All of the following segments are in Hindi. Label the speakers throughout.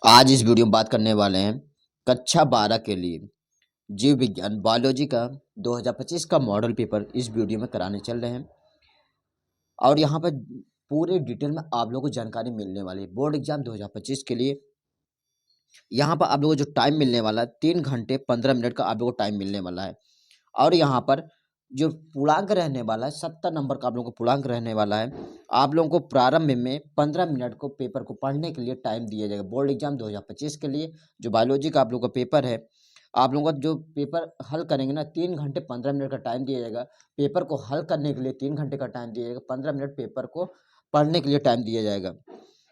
Speaker 1: आज इस वीडियो में बात करने वाले हैं कक्षा 12 के लिए जीव विज्ञान बायोलॉजी का 2025 का मॉडल पेपर इस वीडियो में कराने चल रहे हैं। और यहाँ पर पूरे डिटेल में आप लोगों को जानकारी मिलने वाली है बोर्ड एग्जाम 2025 के लिए। यहाँ पर आप लोगों को जो टाइम मिलने वाला है 3 घंटे 15 मिनट का आप लोगों को टाइम मिलने वाला है। और यहाँ पर जो पूर्णांक रहने वाला है 70 नंबर का आप लोगों को पूर्णांक रहने वाला है। आप लोगों को प्रारंभ में 15 मिनट को पेपर को पढ़ने के लिए टाइम दिया जाएगा। बोर्ड एग्जाम 2025 के लिए जो बायोलॉजी का आप लोगों का पेपर है, आप लोगों का जो पेपर हल करेंगे ना 3 घंटे 15 मिनट का टाइम दिया जाएगा। पेपर को हल करने के लिए 3 घंटे का टाइम दिया जाएगा, 15 मिनट पेपर को पढ़ने के लिए टाइम दिया जाएगा।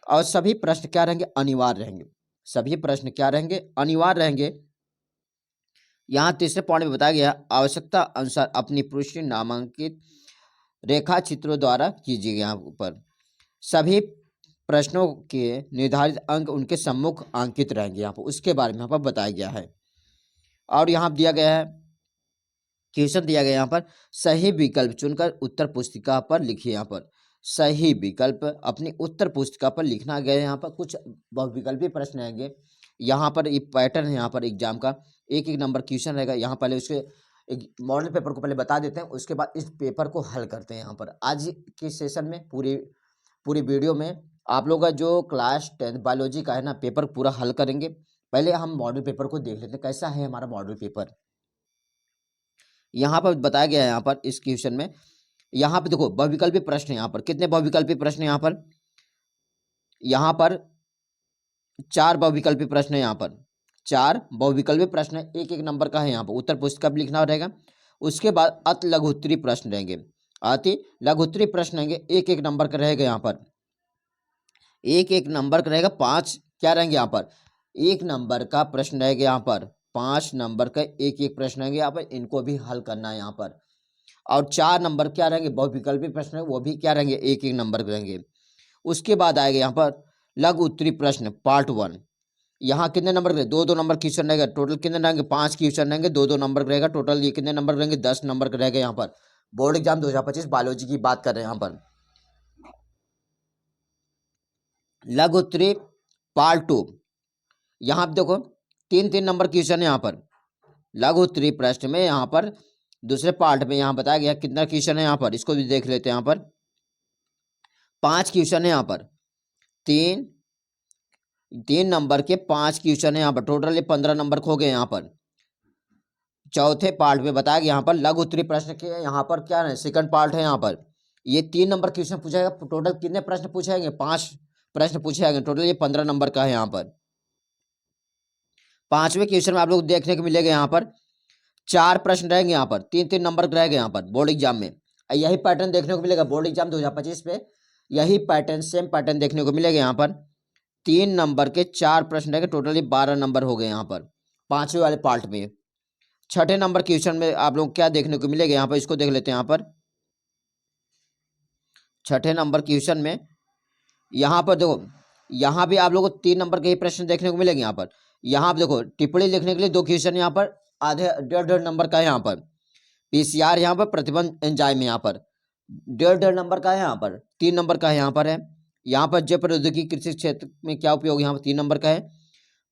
Speaker 1: और सभी प्रश्न क्या रहेंगे? अनिवार्य रहेंगे। सभी प्रश्न क्या रहेंगे? अनिवार्य रहेंगे। यहाँ तीसरे पॉइंट में बताया गया आवश्यकता अनुसार अपनी पुष्टि नामांकित रेखा चित्रों द्वारा कीजिए। यहाँ पर सभी प्रश्नों के निर्धारित अंक उनके सम्मुख अंकित रहेंगे। यहाँ पर उसके बारे में यहाँ पर बताया गया है। और यहाँ दिया गया है क्वेश्चन दिया गया यहाँ पर सही विकल्प चुनकर उत्तर पुस्तिका पर लिखिए। यहाँ पर सही विकल्प अपनी उत्तर पुस्तिका पर लिखना गया। यहाँ पर कुछ बहुविकल्पी प्रश्न रहेंगे। यहाँ पर ये पैटर्न है यहाँ पर एग्जाम का, एक एक नंबर क्वेश्चन रहेगा। यहाँ पहले उसके एक मॉडल पेपर को पहले बता देते हैं, उसके बाद इस पेपर को हल करते हैं। यहाँ पर आज के सेशन में पूरी वीडियो में आप लोग का जो क्लास 10 बायोलॉजी का है ना पेपर पूरा हल करेंगे। पहले हम मॉडल पेपर को देख लेते हैं कैसा है हमारा मॉडल पेपर। यहाँ पर बताया गया है यहाँ पर इस क्वेश्चन में, यहाँ पे देखो बहुविकल्पी प्रश्न। यहाँ पर कितने बहुविकल्पी प्रश्न? यहाँ पर 4 बहुविकल्पी प्रश्न है। यहाँ पर 4 बहुविकल्पी प्रश्न है, एक एक नंबर का है। यहाँ पर उत्तर पुस्तिका भी लिखना रहेगा। उसके बाद अति लघुत्तरी प्रश्न रहेंगे। अति लघुत्तरी प्रश्न रहेंगे, एक एक नंबर का रहेगा। यहाँ पर एक एक नंबर का रहेगा। 5 क्या रहेंगे? यहाँ पर एक नंबर का प्रश्न रहेगा। यहाँ पर 5 नंबर का एक एक प्रश्न रहेंगे। यहाँ पर इनको भी हल करना है यहाँ पर। और 4 नंबर क्या रहेंगे? बहुविकल्पी प्रश्न है, वो भी क्या रहेंगे? एक एक नंबर रहेंगे। उसके बाद आएगा यहाँ पर लघु उत्तरी प्रश्न पार्ट 1। यहाँ कितने नंबर रहेंगे? 2-2 नंबर क्वेश्चन रहेगा। टोटल कितने रहेंगे? 5 क्वेश्चन रहेंगे, 2-2 नंबर रहेगा। टोटल ये कितने नंबर रहेंगे? 10 नंबर का रहेगा। यहाँ पर बोर्ड एग्जाम 2025 बायोलॉजी की बात कर रहे हैं। यहाँ पर लघु उत्तरी पार्ट 2, यहाँ पे देखो 3-3 नंबर क्वेश्चन है। यहाँ पर लघु उत्तरी प्रश्न में यहाँ पर दूसरे पार्ट में यहाँ बताया गया कितना क्वेश्चन है। यहाँ पर इसको भी देख लेते हैं। यहाँ पर 5 क्वेश्चन है। यहाँ पर तीन नंबर के 5 क्वेश्चन है। यहाँ पर टोटल ये 15 नंबर हो गए। यहाँ पर चौथे पार्ट में बताया गया यहाँ पर लघु उत्तरी प्रश्न के यहाँ पर क्या है? सेकंड पार्ट है। यहाँ पर ये 3 नंबर क्वेश्चन पूछा जाएगा। टोटल कितने प्रश्न पूछे जाएंगे? 5 प्रश्न पूछे जाएंगे। टोटल ये 15 नंबर का है। यहाँ पर 5वें क्वेश्चन में आप लोग देखने को मिलेगा यहाँ पर 4 प्रश्न रहेंगे। यहाँ पर 3-3 नंबर रहेंगे। यहाँ पर बोर्ड एग्जाम में यही पैटर्न देखने को मिलेगा। बोर्ड एग्जाम 2025 पे यही पैटर्न सेम पैटर्न देखने को मिलेगा। यहाँ पर 3 नंबर के 4 प्रश्न रहेंगे। टोटली 12 नंबर हो गए यहाँ पर 5वें वाले पार्ट में। छठे नंबर क्वेश्चन में आप लोग क्या देखने को मिलेगा? यहाँ पर इसको देख लेते हैं। यहाँ पर छठे नंबर क्वेश्चन में यहाँ पर देखो, यहाँ भी आप लोगों को 3 नंबर के ही प्रश्न देखने को मिलेंगे। यहाँ पर देखो टिप्पणी लिखने के लिए 2 क्वेश्चन यहाँ पर आधे 1.5 नंबर का है। यहाँ पर पीसीआर यहाँ पर प्रतिबंध एंजाइम यहाँ पर 1.5 नंबर का है। यहाँ पर 3 नंबर का है। यहाँ पर जैव प्रौद्योगिकी कृषि क्षेत्र में क्या उपयोग? यहाँ पर 3 नंबर का है।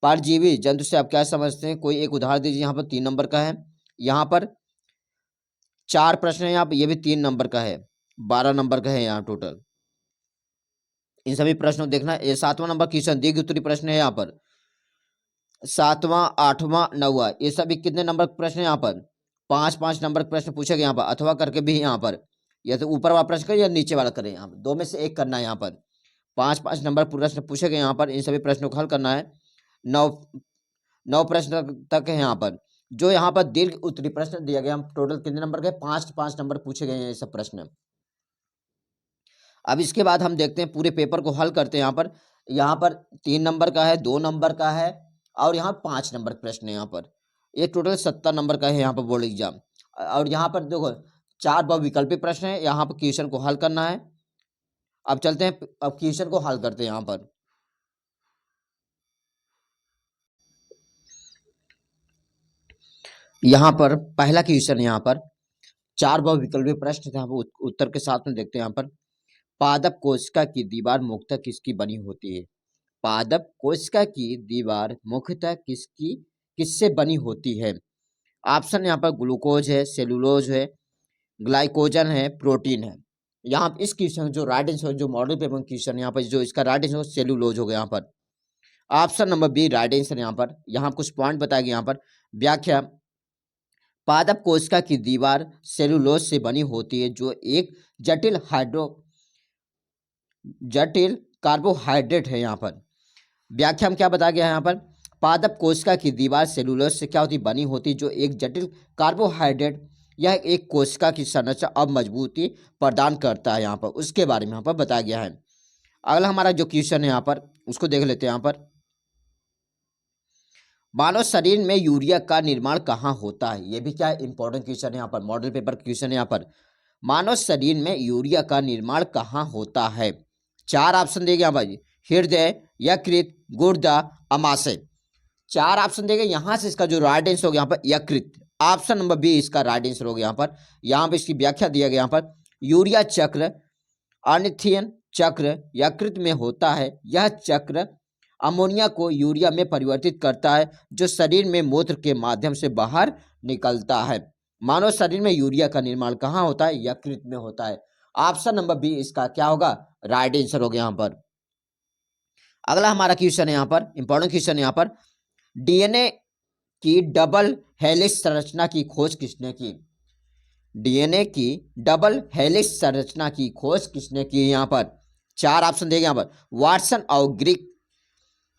Speaker 1: परजीवी जंतु से आप क्या समझते हैं? कोई एक उदाहरण दीजिए। यहाँ पर 3 नंबर का है। यहाँ पर 4 प्रश्न है। यहाँ पर ये भी 3 नंबर का है, 12 नंबर का है यहाँ टोटल। इन सभी प्रश्नों को देखना। ये 7वां नंबर क्वेश्चन दीर्घ उत्तरी प्रश्न है। यहाँ पर 7वां 8वां 9वां ये सभी कितने नंबर प्रश्न है? यहाँ पर 5-5 नंबर प्रश्न पूछे गए। यहाँ पर अथवा करके भी यहाँ पर या तो ऊपर वाला प्रश्न करें या नीचे वाला करें। यहाँ पर 2 में से एक करना है। यहाँ पर 5-5 नंबर प्रश्न पूछे गए। यहाँ पर इन सभी प्रश्नों को हल करना है। 9 प्रश्न तक है। यहाँ पर जो यहाँ पर दीर्घ उत्तरी प्रश्न दिया गया, टोटल कितने नंबर के? 5-5 नंबर पूछे गए हैं ये सब प्रश्न। अब इसके बाद हम देखते हैं पूरे पेपर को हल करते हैं। यहाँ पर 3 नंबर का है, 2 नंबर का है और यहाँ 5 नंबर प्रश्न है। यहाँ पर ये टोटल 70 नंबर का है यहाँ पर बोर्ड एग्जाम। और यहाँ पर देखो 4 बहुविकल्पी प्रश्न है। यहाँ पर क्वेश्चन को हल करना है। अब चलते हैं, अब क्वेश्चन को हल करते हैं। यहाँ पर पहला क्वेश्चन यहाँ पर 4 बहुविकल्पी प्रश्न थे। यहाँ पर उत्तर के साथ में देखते हैं। यहाँ पर पादप कोशिका की दीवार मुख्यतः किसकी बनी होती है? पादप कोशिका की दीवार मुख्यतः किससे बनी होती है? ऑप्शन यहाँ पर ग्लूकोज है, सेलुलोज है, ग्लाइकोजन है, प्रोटीन है। यहाँ इस क्वेश्चन जो राइट आंसर जो मॉडल पेपर क्वेश्चन यहाँ पर जो इसका राइट आंसर सेलुलोज होगा यहाँ पर। Option number B right answer यहाँ कुछ पॉइंट बताया गया यहाँ पर। व्याख्या, पादप कोशिका की दीवार सेलुलोज से बनी होती है जो एक जटिल कार्बोहाइड्रेट है। यहाँ पर व्याख्या में क्या बताया गया है यहाँ पर, पादप कोशिका की दीवार सेलुलोज से क्या होती बनी होती जो एक जटिल कार्बोहाइड्रेट, यह एक कोशिका की संरचना और मजबूती प्रदान करता है। यहाँ पर उसके बारे में यहाँ पर बताया गया है। अगला हमारा जो क्वेश्चन है यहाँ पर उसको देख लेते हैं। यहाँ पर मानव शरीर में यूरिया का निर्माण कहाँ होता है? ये भी क्या इंपॉर्टेंट क्वेश्चन है यहाँ पर, मॉडल पेपर क्वेश्चन है यहाँ पर। मानव शरीर में यूरिया का निर्माण कहाँ होता है? 4 ऑप्शन देगा यहाँ भाई, हृदय, यकृत, गुर्दा, अमाशय। 4 ऑप्शन देगा। यहाँ से इसका जो राइट आंसर होगा यहाँ पर यकृत। ऑप्शन नंबर बी इसका राइट आंसर होगा यहाँ पर। यहाँ पर इसकी व्याख्या दिया गया यहाँ पर, यूरिया चक्र अर्निथियन चक्र यकृत में होता है। यह चक्र अमोनिया को यूरिया में परिवर्तित करता है जो शरीर में मूत्र के माध्यम से बाहर निकलता है। मानव शरीर में यूरिया का निर्माण कहाँ होता है? यकृत में होता है। ऑप्शन नंबर बी इसका क्या होगा? राइट आंसर होगा यहाँ पर। अगला हमारा क्वेश्चन है यहाँ पर, इंपॉर्टेंट क्वेश्चन है यहाँ पर, डीएनए की डबल हेलिक्स संरचना की खोज किसने की? डीएनए की डबल हेलिक्स संरचना की खोज किसने की? यहाँ पर 4 ऑप्शन देगा यहाँ पर, वाटसन और ग्रिक।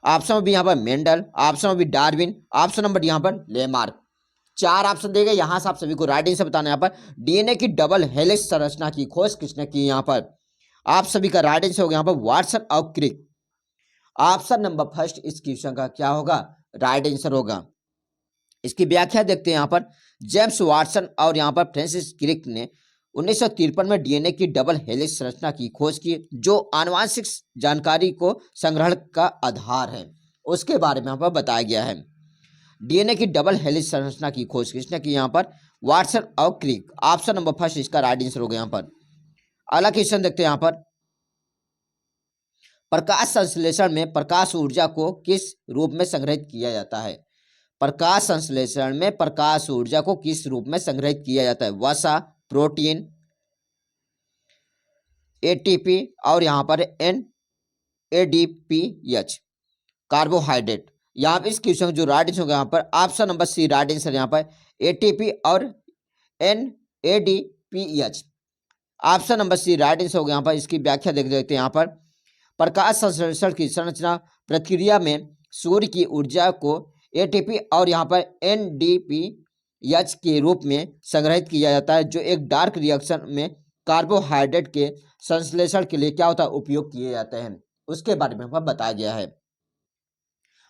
Speaker 1: ऑप्शन नंबर बी यहाँ पर Mendel, option number B Darwin, option number D यहाँ पर लेमार्क। 4 ऑप्शन देगा। यहाँ से आप सभी को राइट आंसर बताना है। यहाँ पर डीएनए की डबल हेलिक्स संरचना की खोज किसने की? यहाँ पर आप सभी का राइट आंसर होगा यहाँ पर वाटसन और क्रिक। ऑप्शन नंबर फर्स्ट इस क्वेश्चन का क्या होगा? राइट आंसर होगा। इसकी व्याख्या देखते हैं यहाँ पर, जेम्स वाटसन और यहाँ पर फ्रांसिस क्रिक ने 1953 में डीएनए की डबल हेलिक्स संरचना की खोज की जो आनुवांशिक जानकारी को संग्रहण का आधार है। उसके बारे में यहाँ पर बताया गया है। डीएनए की डबल हेलिक्स संरचना की खोज किसने की? यहाँ पर वाटसन और क्रिक। ऑप्शन नंबर फर्स्ट इसका राइट आंसर होगा यहाँ पर। अगला क्वेश्चन देखते हैं यहाँ पर, प्रकाश संश्लेषण में प्रकाश ऊर्जा को किस रूप में संग्रहित किया जाता है? प्रकाश संश्लेषण में प्रकाश ऊर्जा को किस रूप में संग्रहित किया जाता है? वसा, प्रोटीन, एटीपी और यहाँ पर NADPH कार्बोहाइड्रेट। यहाँ पे इस क्वेश्चन जो राइट आंसर होगा यहाँ पर option number C right answer यहाँ पर एटीपी और NADPH। Option number C right answer होगा यहाँ पर। इसकी व्याख्या देख लेते हैं यहाँ पर, प्रकाश संश्लेषण की संरचना प्रक्रिया में सूर्य की ऊर्जा को एटीपी और यहाँ पर NADPH के रूप में संग्रहित किया जाता है जो एक डार्क रिएक्शन में कार्बोहाइड्रेट के संश्लेषण के लिए क्या होता है? उपयोग किए जाते हैं। उसके बारे में हमें बताया गया है।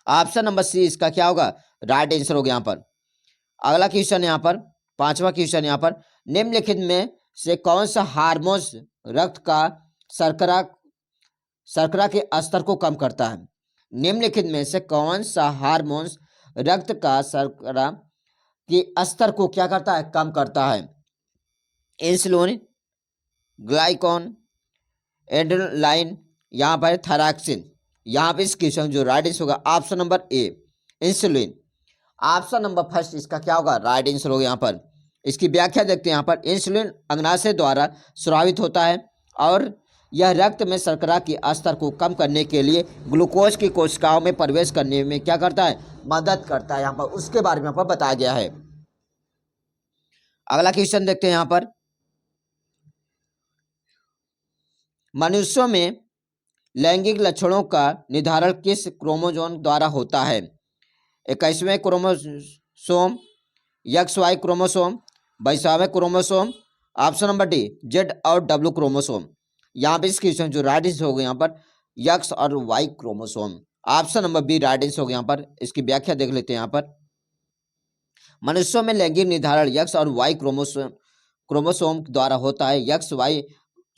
Speaker 1: ऑप्शन नंबर सी इसका क्या होगा? राइट आंसर होगा यहाँ पर। अगला क्वेश्चन यहाँ पर, 5वां क्वेश्चन यहाँ पर, निम्नलिखित में से कौन सा हार्मोन रक्त का शर्करा के स्तर को कम करता है? निम्नलिखित में से कौन सा हार्मोन रक्त का शर्करा के स्तर को क्या करता है? कम करता है। इंसुलिन, ग्लाइकॉन, एड्रेनालाइन, यहाँ पर थायरॉक्सिन। यहाँ पे इस क्वेश्चन जो राइट आंसर होगा option number A insulin. Option number first इसका क्या होगा? राइट आंसर होगा यहाँ पर। इसकी व्याख्या देखते हैं यहाँ पर, इंसुलिन अग्नाशय द्वारा स्रावित होता है और यह रक्त में शर्करा के स्तर को कम करने के लिए ग्लूकोज की कोशिकाओं में प्रवेश करने में क्या करता है? मदद करता है। यहाँ पर उसके बारे में यहाँ पर बताया गया है। अगला क्वेश्चन देखते हैं यहाँ पर, मनुष्यों में लैंगिक लक्षणों का निर्धारण किस क्रोमोसोम द्वारा होता है? 21वें क्रोमोसोम, XY क्रोमोसोम, 22वें chromosome, option number D Z और W क्रोमोसोम। यहाँ पे इस क्वेश्चन जो राइट आंसर होगा यहाँ पर X और Y chromosome. Option number B right answer होगा यहाँ पर। इसकी व्याख्या देख लेते हैं यहाँ पर, मनुष्यों में लैंगिक निर्धारण X और Y क्रोमोसोम द्वारा होता है। XY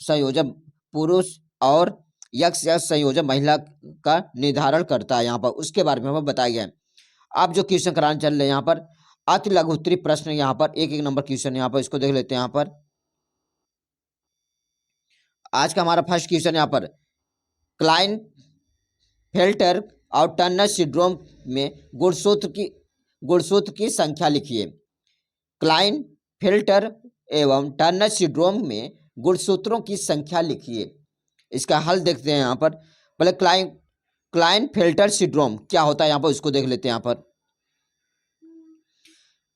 Speaker 1: संयोजन पुरुष और XX संयोजन महिला का निर्धारण करता है। यहाँ पर उसके बारे में हमें बताया गया है। आप जो क्वेश्चन कराने चल रहे हैं यहाँ पर अति लघु उत्तरीय प्रश्न, यहाँ पर एक नंबर क्वेश्चन यहाँ पर, इसको देख लेते हैं यहाँ पर। आज का हमारा फर्स्ट क्वेश्चन यहाँ पर, फिल्टर और टर्नर सिंड्रोम में गुणसूत्र की संख्या लिखिए। क्लाइन फिल्टर एवं टर्नर सिंड्रोम में गुणसूत्रों की संख्या लिखिए। इसका हल देखते हैं यहाँ पर। पहले क्लाइन फिल्टर सिंड्रोम क्या होता है यहाँ पर उसको देख लेते हैं।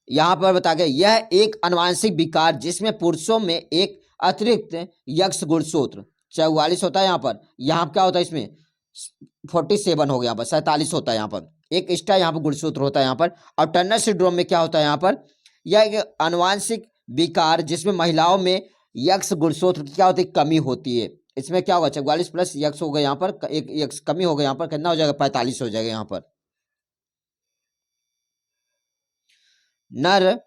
Speaker 1: यहाँ पर बता गया यह एक आनुवंशिक विकार जिसमें पुरुषों में एक अतिरिक्त यक्ष गुणसूत्र 44 होता है। यहाँ क्या होता है इसमें 47 हो गया, यहाँ पर 47 होता है। यहाँ पर एक एक्स्ट्रा यहाँ पर गुणसूत्र होता है यहाँ पर। और टर्नर सिंड्रोम में क्या होता है यहाँ पर, यह एक आनुवंशिक विकार जिसमें महिलाओं में यक्ष गुणसूत्र की क्या होती है, कमी होती है। इसमें क्या होगा 44 प्लस यक्ष हो गया यहाँ पर, एक यक्ष कमी हो गया यहाँ पर, कितना हो जाएगा 45 हो जाएगा यहाँ पर। नर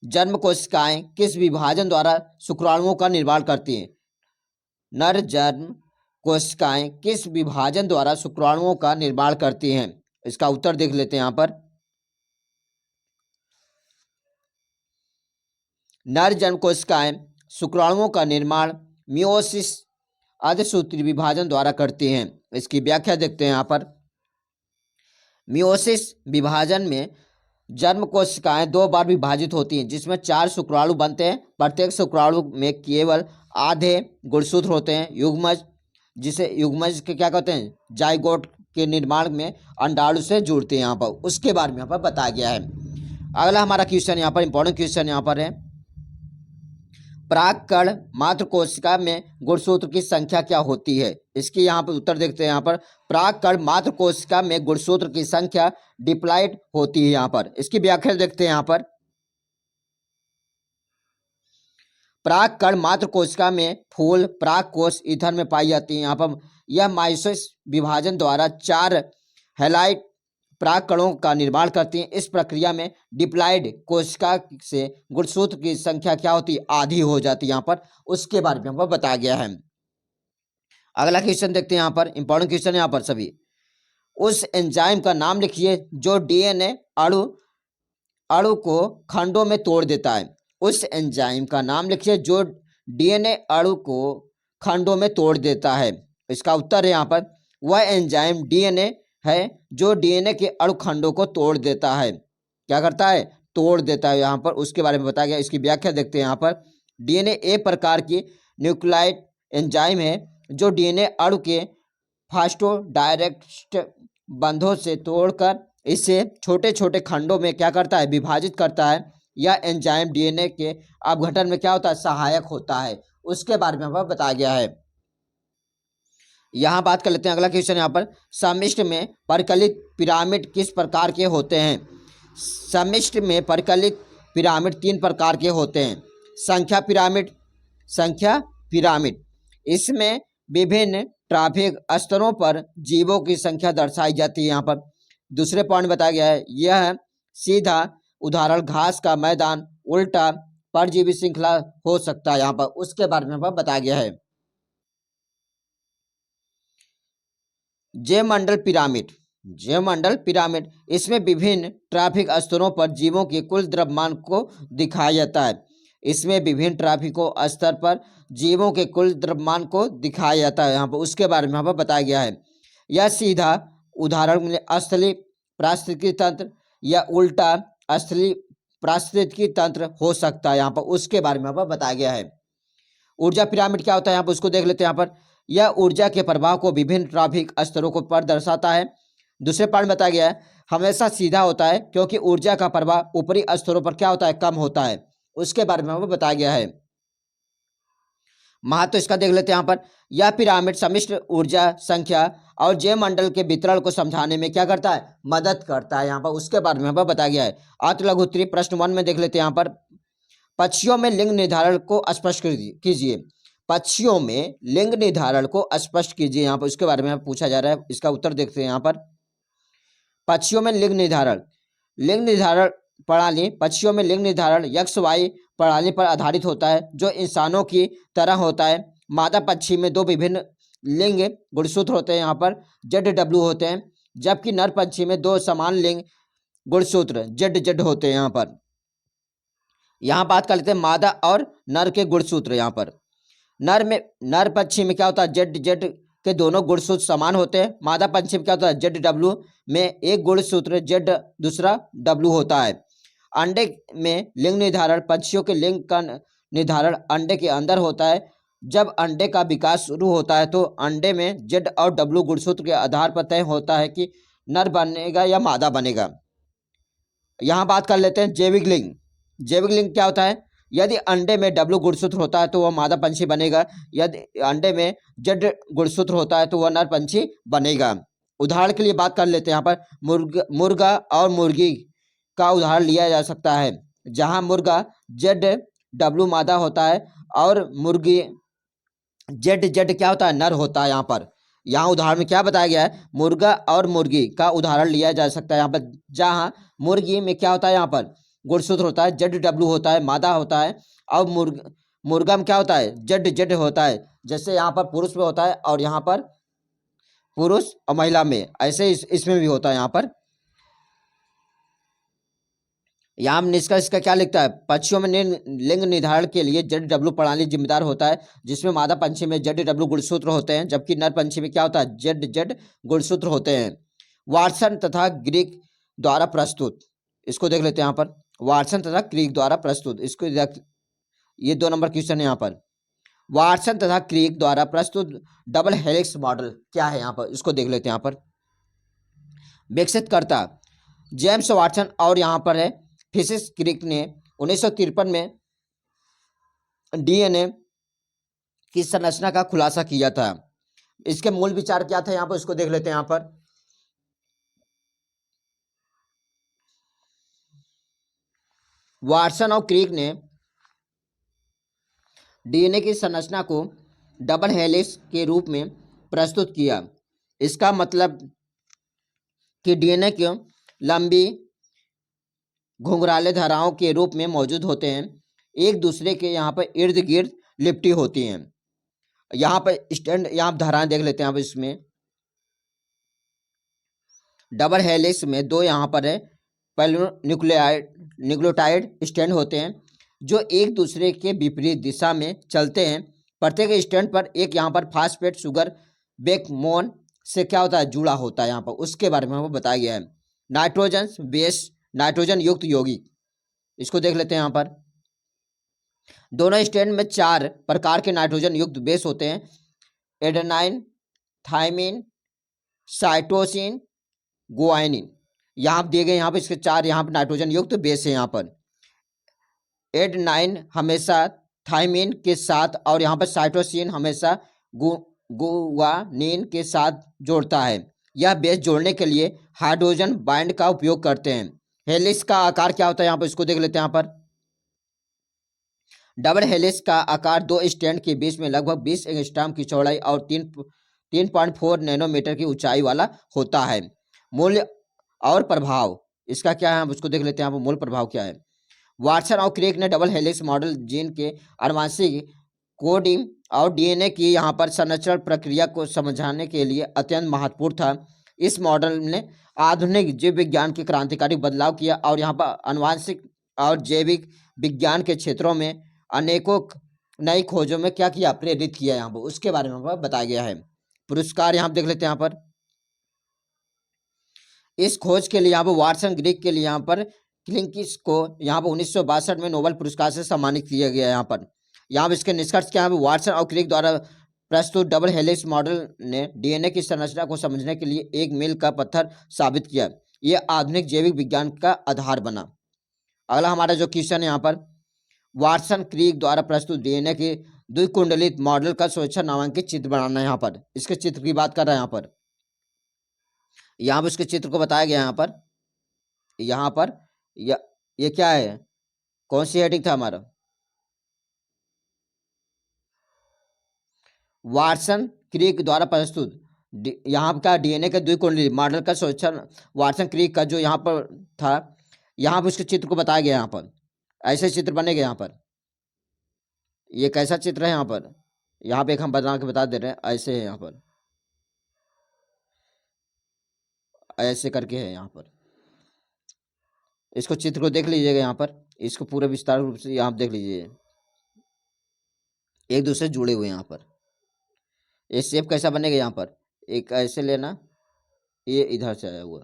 Speaker 1: जन्म कोशिकाएं किस विभाजन द्वारा शुक्राणुओं का निर्माण करती हैं? नर जन्म कोशिकाएं किस विभाजन द्वारा शुक्राणुओं का निर्माण करती हैं? इसका उत्तर देख लेते हैं यहाँ पर। नर जन्म कोशिकाएं शुक्राणुओं का निर्माण मियोसिस अर्धसूत्री विभाजन द्वारा करती हैं। इसकी व्याख्या देखते हैं यहाँ पर। मियोसिस विभाजन में जन्म कोशिकाएं 2 बार विभाजित होती हैं जिसमें 4 शुक्राणु बनते हैं। प्रत्येक शुक्राणु में केवल आधे गुणसूत्र होते हैं। युग्मज, जिसे युग्मज के क्या कहते हैं, जाइगोट के निर्माण में अंडाणु से जुड़ते हैं यहाँ पर, उसके बारे में यहाँ पर बताया गया है। अगला हमारा क्वेश्चन यहाँ पर इंपॉर्टेंट क्वेश्चन यहाँ पर है, परागकण मात्र कोशिका में गुणसूत्र की संख्या क्या होती है? इसकी यहाँ पर उत्तर देखते हैं। यहाँ पर परागकण मात्र कोशिका में गुणसूत्र की संख्या डिप्लॉइड होती है। यहाँ पर इसकी व्याख्या देखते हैं। यहाँ पर परागकण मात्र कोशिका में फूल परागकोश ईथर में पाई जाती है। यहाँ पर यह माइटोसिस विभाजन द्वारा 4 हैलाइड परागकणों का निर्माण करती हैं। इस प्रक्रिया में डिप्लॉइड कोशिका से गुणसूत्र की संख्या क्या होती है, आधी हो जाती है। यहाँ पर उसके बारे में यहाँ पर बताया गया है। अगला क्वेश्चन देखते हैं। यहाँ पर इंपॉर्टेंट क्वेश्चन है यहाँ पर सभी। उस एंजाइम का नाम लिखिए जो डीएनए अणु को खंडों में तोड़ देता है। उस एंजाइम का नाम लिखिए जो डीएनए अणु को खंडों में तोड़ देता है। इसका उत्तर है यहाँ पर, वह एंजाइम डीएनए है जो डीएनए के अणु खंडों को तोड़ देता है। क्या करता है, तोड़ देता है। यहाँ पर उसके बारे में बताया गया। इसकी व्याख्या देखते हैं। यहाँ पर डीएनए एक प्रकार की न्यूक्लियोटाइड एंजाइम है जो डीएनए अणु के फास्फोडाइरेक्ट बंधों से तोड़कर इसे छोटे छोटे खंडों में क्या करता है, विभाजित करता है। यह एंजाइम डीएनए के अपघटन में क्या होता है, सहायक होता है। उसके बारे में हमें बताया गया है। यहाँ बात कर लेते हैं। अगला क्वेश्चन यहाँ पर, सम्मिश्र में परिकलित पिरामिड किस प्रकार के होते हैं? सम्मिश्र में परिकलित पिरामिड 3 प्रकार के होते हैं। संख्या पिरामिड, इसमें विभिन्न ट्रैफिक स्तरों पर जीवों की संख्या दर्शाई जाती है। यहाँ पर दूसरे पॉइंट बताया गया है, यह सीधा उदाहरण घास का मैदान, उल्टा परजीवी श्रृंखला हो सकता है। यहाँ पर उसके बारे में बताया गया है। जैवमंडल पिरामिड, इसमें विभिन्न ट्रैफिक स्तरों पर जीवों के कुल द्रव्यमान को दिखाया जाता है। इसमें विभिन्न ट्रैफिकों स्तर पर जीवों के कुल द्रव्यमान को दिखाया जाता है। यहाँ पर उसके बारे में यहाँ पर बताया गया है। यह सीधा उदाहरण स्थलीय पारिस्थितिकी तंत्र या उल्टा स्थलीय पारिस्थितिकी तंत्र हो सकता है। यहाँ पर उसके बारे में यहाँ पर बताया गया है। ऊर्जा पिरामिड क्या होता है, यहाँ पर उसको देख लेते हैं। यहाँ पर यह ऊर्जा के प्रभाव को विभिन्न ट्रैफिक स्तरों को पर दर्शाता है। दूसरे पार्ट में बताया गया है, हमेशा सीधा होता है क्योंकि ऊर्जा का प्रभाव ऊपरी स्तरों पर क्या होता है, कम होता है। उसके बारे में हमें बताया गया है। महत्व इसका देख लेते हैं। यहाँ पर यह पिरामिड सम्मिश्र ऊर्जा संख्या और जैवमंडल के वितरण को समझाने में क्या करता है, मदद करता है। यहाँ पर उसके बारे में हमें बताया गया है। अतिलघु प्रश्न 1 में देख लेते हैं। यहाँ पर पक्षियों में लिंग निर्धारण को स्पष्ट कीजिए। पक्षियों में लिंग निर्धारण को स्पष्ट कीजिए। यहाँ पर उसके बारे में पूछा जा रहा है। इसका उत्तर देखते हैं। यहाँ पर पक्षियों में लिंग निर्धारण प्रणाली, पक्षियों में लिंग निर्धारण XY प्रणाली पर आधारित होता है जो इंसानों की तरह होता है। मादा पक्षी में 2 विभिन्न लिंग गुणसूत्र होते हैं। यहाँ पर ZW होते हैं, जबकि नर पक्षी में 2 समान लिंग गुणसूत्र ZZ होते हैं। यहाँ बात कर लेते हैं मादा और नर के गुणसूत्र। यहाँ पर नर पक्षी में क्या होता है, ZZ के दोनों गुणसूत्र समान होते हैं। मादा पंछी में क्या होता है, ZW में एक गुणसूत्र Z, दूसरा W होता है। अंडे में लिंग निर्धारण, पंछियों के लिंग का निर्धारण अंडे के अंदर होता है। जब अंडे का विकास शुरू होता है तो अंडे में Z और W गुणसूत्र के आधार पर तय होता है कि नर बनेगा या मादा बनेगा। यहाँ बात कर लेते हैं जैविक लिंग। जैविक लिंग क्या होता है, यदि अंडे में W गुणसूत्र होता है तो वह मादा पंछी बनेगा, यदि अंडे में Z गुणसूत्र होता है तो वह नर पंछी बनेगा। उदाहरण के लिए बात कर लेते हैं यहाँ पर मुर्गा और मुर्गी का उदाहरण लिया जा सकता है, जहां मुर्गा ZW मादा होता है और मुर्गी ZZ क्या होता है, नर होता है। यहाँ उदाहरण में क्या बताया गया है, मुर्गा और मुर्गी का उदाहरण लिया जा सकता है यहाँ पर, जहां मुर्गी में क्या होता है, यहाँ पर गुणसूत्र होता है, ZW होता है, मादा होता है, और मुर्गा में क्या होता है, ZZ होता है। जैसे यहाँ पर पुरुष में होता है और यहाँ पर पुरुष और महिला में, ऐसे इसमें भी होता है। यहाँ निष्कर्ष का क्या लिखता है, पक्षियों में लिंग निर्धारण के लिए ZW प्रणाली जिम्मेदार होता है, जिसमें मादा पंछी में ZW गुणसूत्र होते हैं, जबकि नर पंछी में क्या होता है, ZZ गुणसूत्र होते हैं। वाटसन तथा ग्रीक द्वारा प्रस्तुत, इसको देख लेते हैं यहाँ पर, वाटसन तथा क्रिक द्वारा प्रस्तुत, इसको ये 2 नंबर क्वेश्चन है यहाँ पर। वाटसन तथा क्रिक द्वारा प्रस्तुत डबल हेलिक्स मॉडल क्या है, यहाँ पर इसको देख लेते हैं यहाँ पर। विकसित करता जेम्स वाटसन और यहाँ पर है फिशिस क्रिक ने 1953 में DNA की संरचना का खुलासा किया था। इसके मूल विचार क्या था, यहाँ पर इसको देख लेते हैं यहाँ पर। वाटसन और क्रिक ने DNA की संरचना को डबल हेलिक्स के रूप में प्रस्तुत किया। इसका मतलब कि DNA की लंबी घुंघराले धाराओं के रूप में मौजूद होते हैं, एक दूसरे के यहाँ पर इर्द गिर्द लिपटी होती हैं। यहाँ पर स्टैंड, यहाँ धाराएं देख लेते हैं आप। इसमें डबल हेलिक्स में 2 यहाँ पर है न्यूक्लियोटाइड स्टैंड होते हैं जो एक दूसरे के विपरीत दिशा में चलते हैं। प्रत्येक स्टैंड पर एक यहाँ पर फास्फेट शुगर बैकबोन से क्या होता है, जुड़ा होता है। यहाँ पर उसके बारे में हमको बताया गया है। नाइट्रोजन बेस, नाइट्रोजन युक्त यौगिक, इसको देख लेते हैं यहाँ पर। दोनों स्टैंड में 4 प्रकार के नाइट्रोजन युक्त बेस होते हैं, एडेनाइन, थाइमिन, साइटोसिन, गुआनिन। यहाँ दिए गए, यहाँ पर इसके 4 यहाँ पर नाइट्रोजन युक्त बेस है। यहाँ पर एडेनाइन हमेशा थाइमिन के साथ और यहाँ पर साइटोसिन हमेशा गुआनिन के साथ जोड़ता है। यह बेस जोड़ने के लिए हाइड्रोजन बाइंड का उपयोग करते हैं। हेलिक्स का आकार क्या होता है, यहाँ पर इसको देख लेते हैं यहाँ पर। डबल हेलिक्स का आकार 2 स्टैंड के बीच में लगभग 20 एंगस्ट्रॉम की चौड़ाई और 3.4 नैनोमीटर की ऊंचाई वाला होता है। मूल्य और प्रभाव इसका क्या है, उसको देख लेते हैं यहाँ पर। मूल प्रभाव क्या है, वाटसन और क्रिक ने डबल हेलिक्स मॉडल जीन के आनुवंशिक कोडिंग और DNA की यहाँ पर संरचना प्रक्रिया को समझाने के लिए अत्यंत महत्वपूर्ण था। इस मॉडल ने आधुनिक जीव विज्ञान के क्रांतिकारी बदलाव किया और यहाँ पर आनुवंशिक और जैविक विज्ञान के क्षेत्रों में अनेकों नई खोजों में क्या किया, प्रेरित किया। यहाँ पर उसके बारे में बताया गया है। पुरस्कार यहाँ देख लेते हैं यहाँ पर। इस खोज के लिए यहाँ पर वाटसन ग्रीक के लिए यहाँ पर क्लिंकिस को यहाँ पर 1962 में नोबेल पुरस्कार से सम्मानित किया गया। यहाँ पर इसके निष्कर्ष क्या है, वाटसन और क्रिक द्वारा प्रस्तुत डबल हेलिक्स मॉडल ने DNA की संरचना को समझने के लिए एक मील का पत्थर साबित किया। यह आधुनिक जैविक विज्ञान का आधार बना। अगला हमारा जो क्वेश्चन है यहाँ पर, वाटसन क्रिक द्वारा प्रस्तुत DNA के द्विकुंडलित मॉडल का स्वेच्छा नामांकित चित्र बनाना है। यहाँ पर इसके चित्र की बात कर रहा है। यहाँ पर इसके चित्र को बताया गया। यहाँ पर ये क्या है, कौन सी हेडिंग था हमारा, वाटसन क्रिक द्वारा प्रस्तुत यहाँ का DNA के द्विकुंडली मॉडल का स्वेच्छा वाटसन क्रिक का जो यहाँ पर था, यहाँ पर उसके चित्र को बताया गया। यहाँ पर ऐसे चित्र बनेगा। यहाँ पर ये कैसा चित्र है, यहाँ पे एक हम बना के बता दे रहे हैं, ऐसे है। यहाँ पर ऐसे करके है। यहाँ पर इसको चित्र को देख लीजिएगा। यहाँ पर इसको पूरे विस्तार रूप से यहाँ देख लीजिए, एक दूसरे जुड़े हुए। यहाँ पर ये शेप कैसा बनेगा यहाँ पर, एक ऐसे लेना, ये इधर से आया हुआ।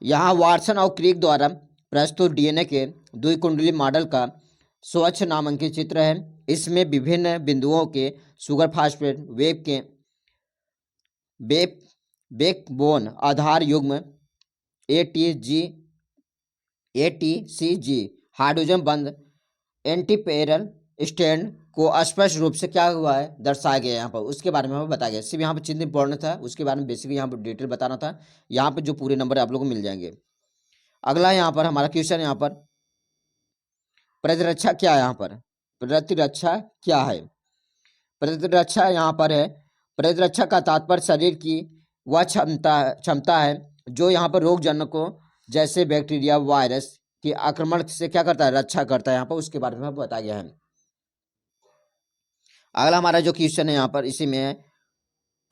Speaker 1: यहाँ वाटसन और क्रिक द्वारा प्रस्तुत डीएनए के द्विकुंडली मॉडल का स्वच्छ नामांकित चित्र है। इसमें विभिन्न बिंदुओं के सुगर फास्फेट वेब के बैकबोन आधार युग्म एटीजी एटीसीजी हाइड्रोजन बंद एंटीपेरल स्टैंड को स्पष्ट रूप से क्या हुआ है दर्शाया गया यहाँ पर, उसके बारे में हमें बताया गया। सिर्फ यहाँ पर चिन्ह इंपॉर्टेंट था, उसके बारे में बेसिकली यहाँ पर डिटेल बताना था। यहाँ पर जो पूरे नंबर आप लोगों को मिल जाएंगे। अगला यहाँ पर हमारा क्वेश्चन, यहाँ पर प्रतिरक्षा क्या है, यहाँ पर प्रतिरक्षा क्या है। प्रतिरक्षा यहाँ पर है, प्रतिरक्षा का तात्पर्य शरीर की वह क्षमता है जो यहाँ पर रोग जनकों जैसे बैक्टीरिया वायरस के आक्रमण से क्या करता है, रक्षा करता है। यहाँ पर उसके बारे में बताया गया है। अगला हमारा जो क्वेश्चन है यहाँ पर इसी में है,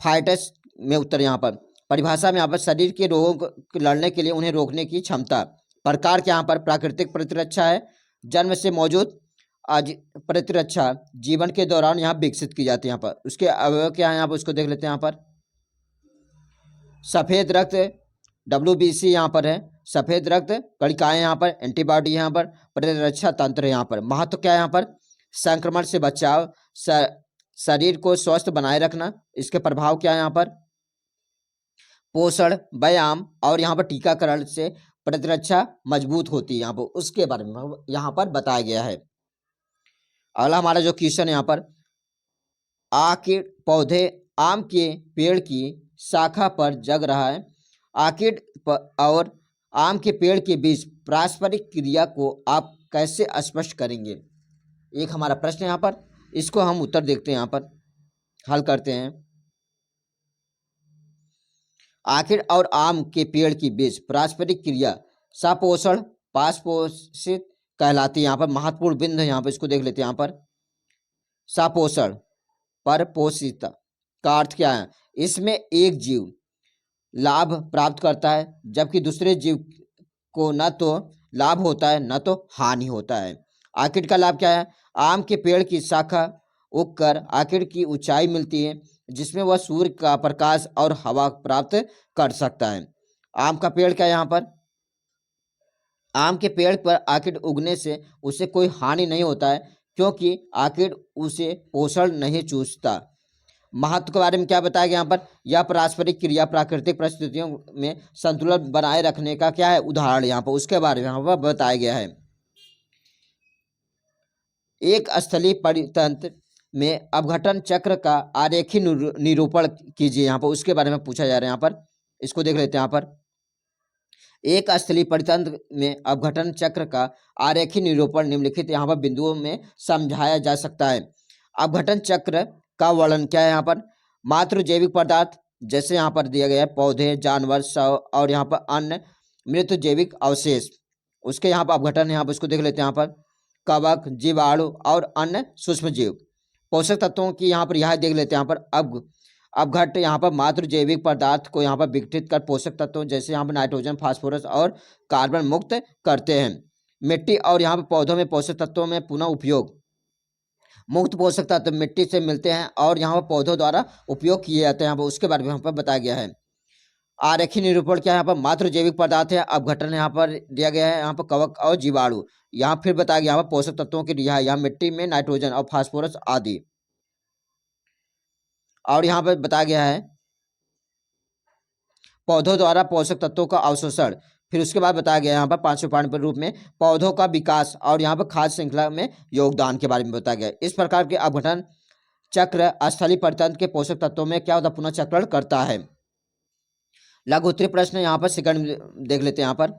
Speaker 1: फाइटस में उत्तर यहाँ पर परिभाषा में यहाँ पर शरीर के रोगों को लड़ने के लिए उन्हें रोकने की क्षमता। प्रकार के यहाँ पर प्राकृतिक प्रतिरक्षा है, जन्म से मौजूद आज प्रतिरक्षा जीवन के दौरान यहाँ विकसित की जाती है। यहाँ पर उसके अवयव क्या है, यहाँ पर उसको देख लेते हैं। यहाँ पर सफेद रक्त WBC यहाँ पर है, सफेद रक्त कणिकाएं यहाँ पर, एंटीबॉडी यहाँ पर, प्रतिरक्षा तंत्र यहाँ पर। महत्व क्या है यहाँ पर, संक्रमण से बचाव, शरीर को स्वस्थ बनाए रखना। इसके प्रभाव क्या है यहाँ पर, पोषण, व्यायाम और यहाँ पर टीकाकरण से प्रतिरक्षा मजबूत होती है। यहाँ पर उसके बारे में यहाँ पर बताया गया है। अगला हमारा जो क्वेश्चन है यहाँ पर, आर्किड पौधे आम के पेड़ की शाखा पर जग रहा है। आर्किड और आम के पेड़ के बीच पारस्परिक क्रिया को आप कैसे स्पष्ट करेंगे, एक हमारा प्रश्न यहाँ पर, इसको हम उत्तर देखते हैं, यहाँ पर हल करते हैं। आर्किड और आम के पेड़ के बीच पारस्परिक क्रिया सपोषण पाशपोषित कहलाती है। यहाँ पर महत्वपूर्ण बिंदु है, यहाँ पर इसको देख लेते हैं। यहाँ पर सपोषण परपोषित का अर्थ क्या है, इसमें एक जीव लाभ प्राप्त करता है जबकि दूसरे जीव को न तो लाभ होता है न तो हानि होता है। आर्किड का लाभ क्या है, आम के पेड़ की शाखा उगकर आर्किड की ऊंचाई मिलती है जिसमें वह सूर्य का प्रकाश और हवा प्राप्त कर सकता है। आम का पेड़ क्या है, यहाँ पर आम के पेड़ पर आर्किड उगने से उसे कोई हानि नहीं होता है क्योंकि आर्किड उसे पोषण नहीं चूसता। महत्व के बारे में क्या बताया गया यहाँ पर, यह पारस्परिक क्रिया प्राकृतिक परिस्थितियों में संतुलन बनाए रखने का क्या है उदाहरण, यहाँ पर उसके बारे में यहाँ पर बताया गया है। एक स्थलीय परितंत्र में अपघटन चक्र का आरेखी निरूपण कीजिए, यहाँ पर उसके बारे में पूछा जा रहा है। यहाँ पर इसको देख लेते हैं। यहाँ पर एक स्थलीय परितंत्र में अपघटन चक्र का आरेखी निरूपण निम्नलिखित यहाँ पर बिंदुओं में समझाया जा सकता है। अपघटन चक्र का वर्णन क्या है, यहाँ पर मात्र जैविक पदार्थ जैसे यहाँ पर दिया गया है पौधे, जानवर, शव और यहाँ पर अन्य मृत जैविक अवशेष, उसके यहाँ पर अपघटन, यहाँ पर उसको देख लेते हैं। यहाँ पर कवक, जीवाणु और अन्य सूक्ष्म जीव। पोषक तत्वों की यहाँ पर यह देख लेते हैं। यहाँ पर अपघट यहाँ पर मात्र जैविक पदार्थ को यहाँ पर विघटित कर पोषक तत्वों जैसे यहाँ पर नाइट्रोजन, फास्फोरस और कार्बन मुक्त करते हैं। मिट्टी और यहाँ पर पौधों में पोषक तत्वों में पुनः उपयोग, मुक्त पोषक तत्व मिट्टी से मिलते हैं और यहाँ पर पौधों द्वारा उपयोग किए जाते हैं। यहाँ पर उसके बारे में यहाँ पर बताया गया है। आरेखी निरूपण क्या है, यहाँ पर मात्र जैविक पदार्थ है, अपघटन यहाँ पर दिया गया है। यहाँ पर कवक और जीवाणु, यहाँ फिर बताया गया यहाँ पर पोषक तत्वों की रिहाई, यहाँ मिट्टी में नाइट्रोजन और फास्फोरस आदि। और यहाँ पर बताया गया है पौधों द्वारा पोषक तत्वों का अवशोषण। फिर उसके बाद बताया गया यहाँ पर पांचवें पॉइंट के रूप में पौधों का विकास और यहाँ पर खाद्य श्रृंखला में योगदान के बारे में बताया गया। इस प्रकार के अपघटन चक्र स्थलीय परितंत्र के पोषक तत्वों में क्या होता है, पुनः चक्रण करता है। लघु उत्तरीय प्रश्न यहाँ पर सेकंड देख लेते हैं। यहाँ पर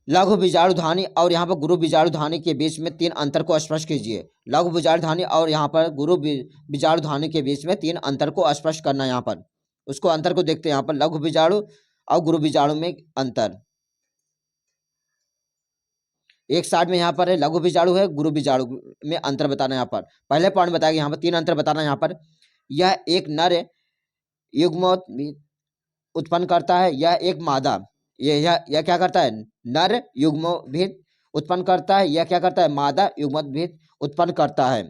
Speaker 1: लघु बीजाणुधानी और यहाँ पर गुरु बीजाणुधानी के बीच में तीन अंतर को स्पष्ट कीजिए। लघु बीजाणुधानी और यहाँ पर गुरु बीजाणुधानी के बीच में तीन अंतर को स्पष्ट करना है। यहाँ पर उसको अंतर को देखते हैं। यहाँ पर लघु बीजाणु और गुरु बीजाणु में अंतर, एक साइड में यहाँ पर है लघु बीजाणु है, गुरु बीजाणु में अंतर बताना है। यहाँ पर पहले पॉइंट बताया गया, यहाँ पर तीन अंतर बताना है। यहाँ पर यह एक नर युग्मोद्भिद उत्पन्न करता है, यह एक मादा, यह क्या करता है, नर युग्मोद्भिद उत्पन्न करता है, यह क्या करता है, मादा युग्मोद्भिद उत्पन्न करता है।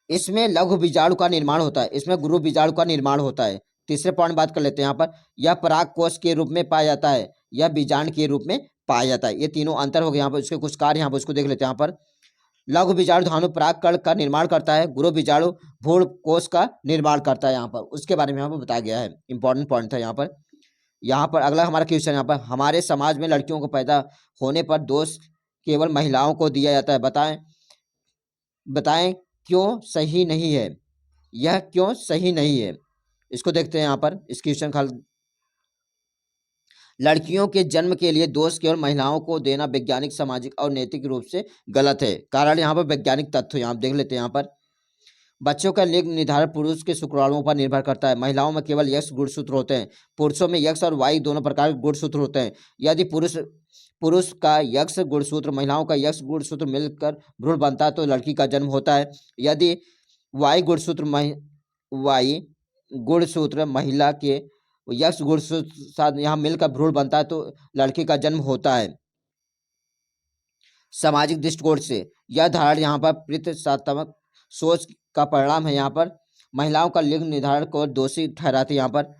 Speaker 1: इसमें लघु बीजाणु का निर्माण होता है, इसमें गुरु बीजाणु का निर्माण होता है। तीसरे पॉइंट बात कर लेते हैं यहाँ पर, यह पराग कोष के रूप में पाया जाता है, यह बीजांड के रूप में पाया जाता है। ये तीनों अंतर हो गए यहाँ पर, उसके कुछ कार्य यहाँ पर उसको देख लेते हैं। यहाँ पर लघु बीजाणु धानु पराग कण का निर्माण करता है, गुरु बीजाणु भ्रूण कोष का निर्माण करता है। यहाँ पर उसके बारे में यहाँ पर बताया गया है, इंपॉर्टेंट पॉइंट था यहाँ पर। यहाँ पर अगला हमारा क्वेश्चन यहाँ पर, हमारे समाज में लड़कियों को पैदा होने पर दोष केवल महिलाओं को दिया जाता है, बताएं क्यों सही नहीं है, यह क्यों सही नहीं है, इसको देखते हैं यहाँ पर। इस क्वेश्चन का लड़कियों के जन्म के लिए दोष केवल महिलाओं को देना वैज्ञानिक, सामाजिक और नैतिक रूप से गलत है। कारण यहाँ पर वैज्ञानिक तथ्य यहाँ देख लेते हैं। यहाँ पर बच्चों का लिंग निर्धारण पुरुष के शुक्राणुओं पर निर्भर करता है। महिलाओं में केवल यक्ष गुणसूत्र होते हैं, पुरुषों में यक्ष और वाई दोनों प्रकार के गुणसूत्र होते हैं। यदि पुरुष का यक्ष गुणसूत्र महिलाओं का यक्ष गुणसूत्र मिलकर भ्रूण बनता है तो लड़की का जन्म होता है। यदि वाई गुणसूत्र महिला के यक्ष गुणसूत्र साथ यहाँ मिलकर भ्रूण बनता है तो लड़की का जन्म होता है। सामाजिक दृष्टिकोण से यह धारणा यहाँ पर प्रीतिशात्मक सोच का परिणाम है। यहाँ पर महिलाओं का लिंग निर्धारण को दोषी ठहराते यहाँ पर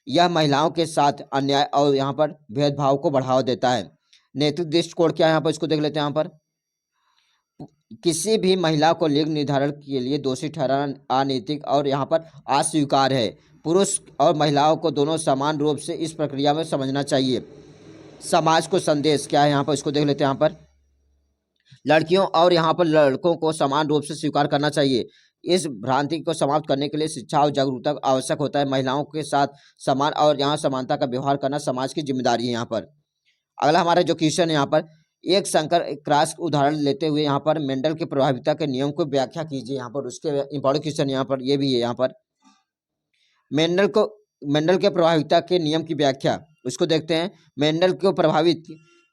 Speaker 1: यह महिलाओं के साथ अन्याय और यहाँ पर भेदभाव को बढ़ावा देता है। नैतिक दृष्टिकोण क्या है यहाँ पर, इसको देख लेते हैं। यहाँ पर किसी भी महिला को लिंग निर्धारण के लिए दोषी ठहराना अनैतिक और यहाँ पर अस्वीकार है। पुरुष और महिलाओं को दोनों समान रूप से इस प्रक्रिया में समझना चाहिए। समाज को संदेश क्या है यहाँ पर, इसको देख लेते हैं। यहाँ पर लड़कियों और यहाँ पर लड़कों को समान रूप से स्वीकार करना चाहिए। इस भ्रांति को समाप्त करने के लिए शिक्षा और जागरूकता आवश्यक होता है। महिलाओं के साथ समान और यहाँ समानता का व्यवहार करना समाज की जिम्मेदारी है। यहाँ पर अगला हमारा जो क्वेश्चन है, यहाँ पर एक संकर क्रॉस उदाहरण लेते हुए यहाँ पर मेंडल के प्रभाविता के नियम को व्याख्या कीजिए। यहाँ पर उसके इंपॉर्टेंट क्वेश्चन यहाँ पर ये भी है। यहाँ पर मेंडल के प्रभाविता के नियम की व्याख्या उसको देखते हैं। मेंडल को प्रभावित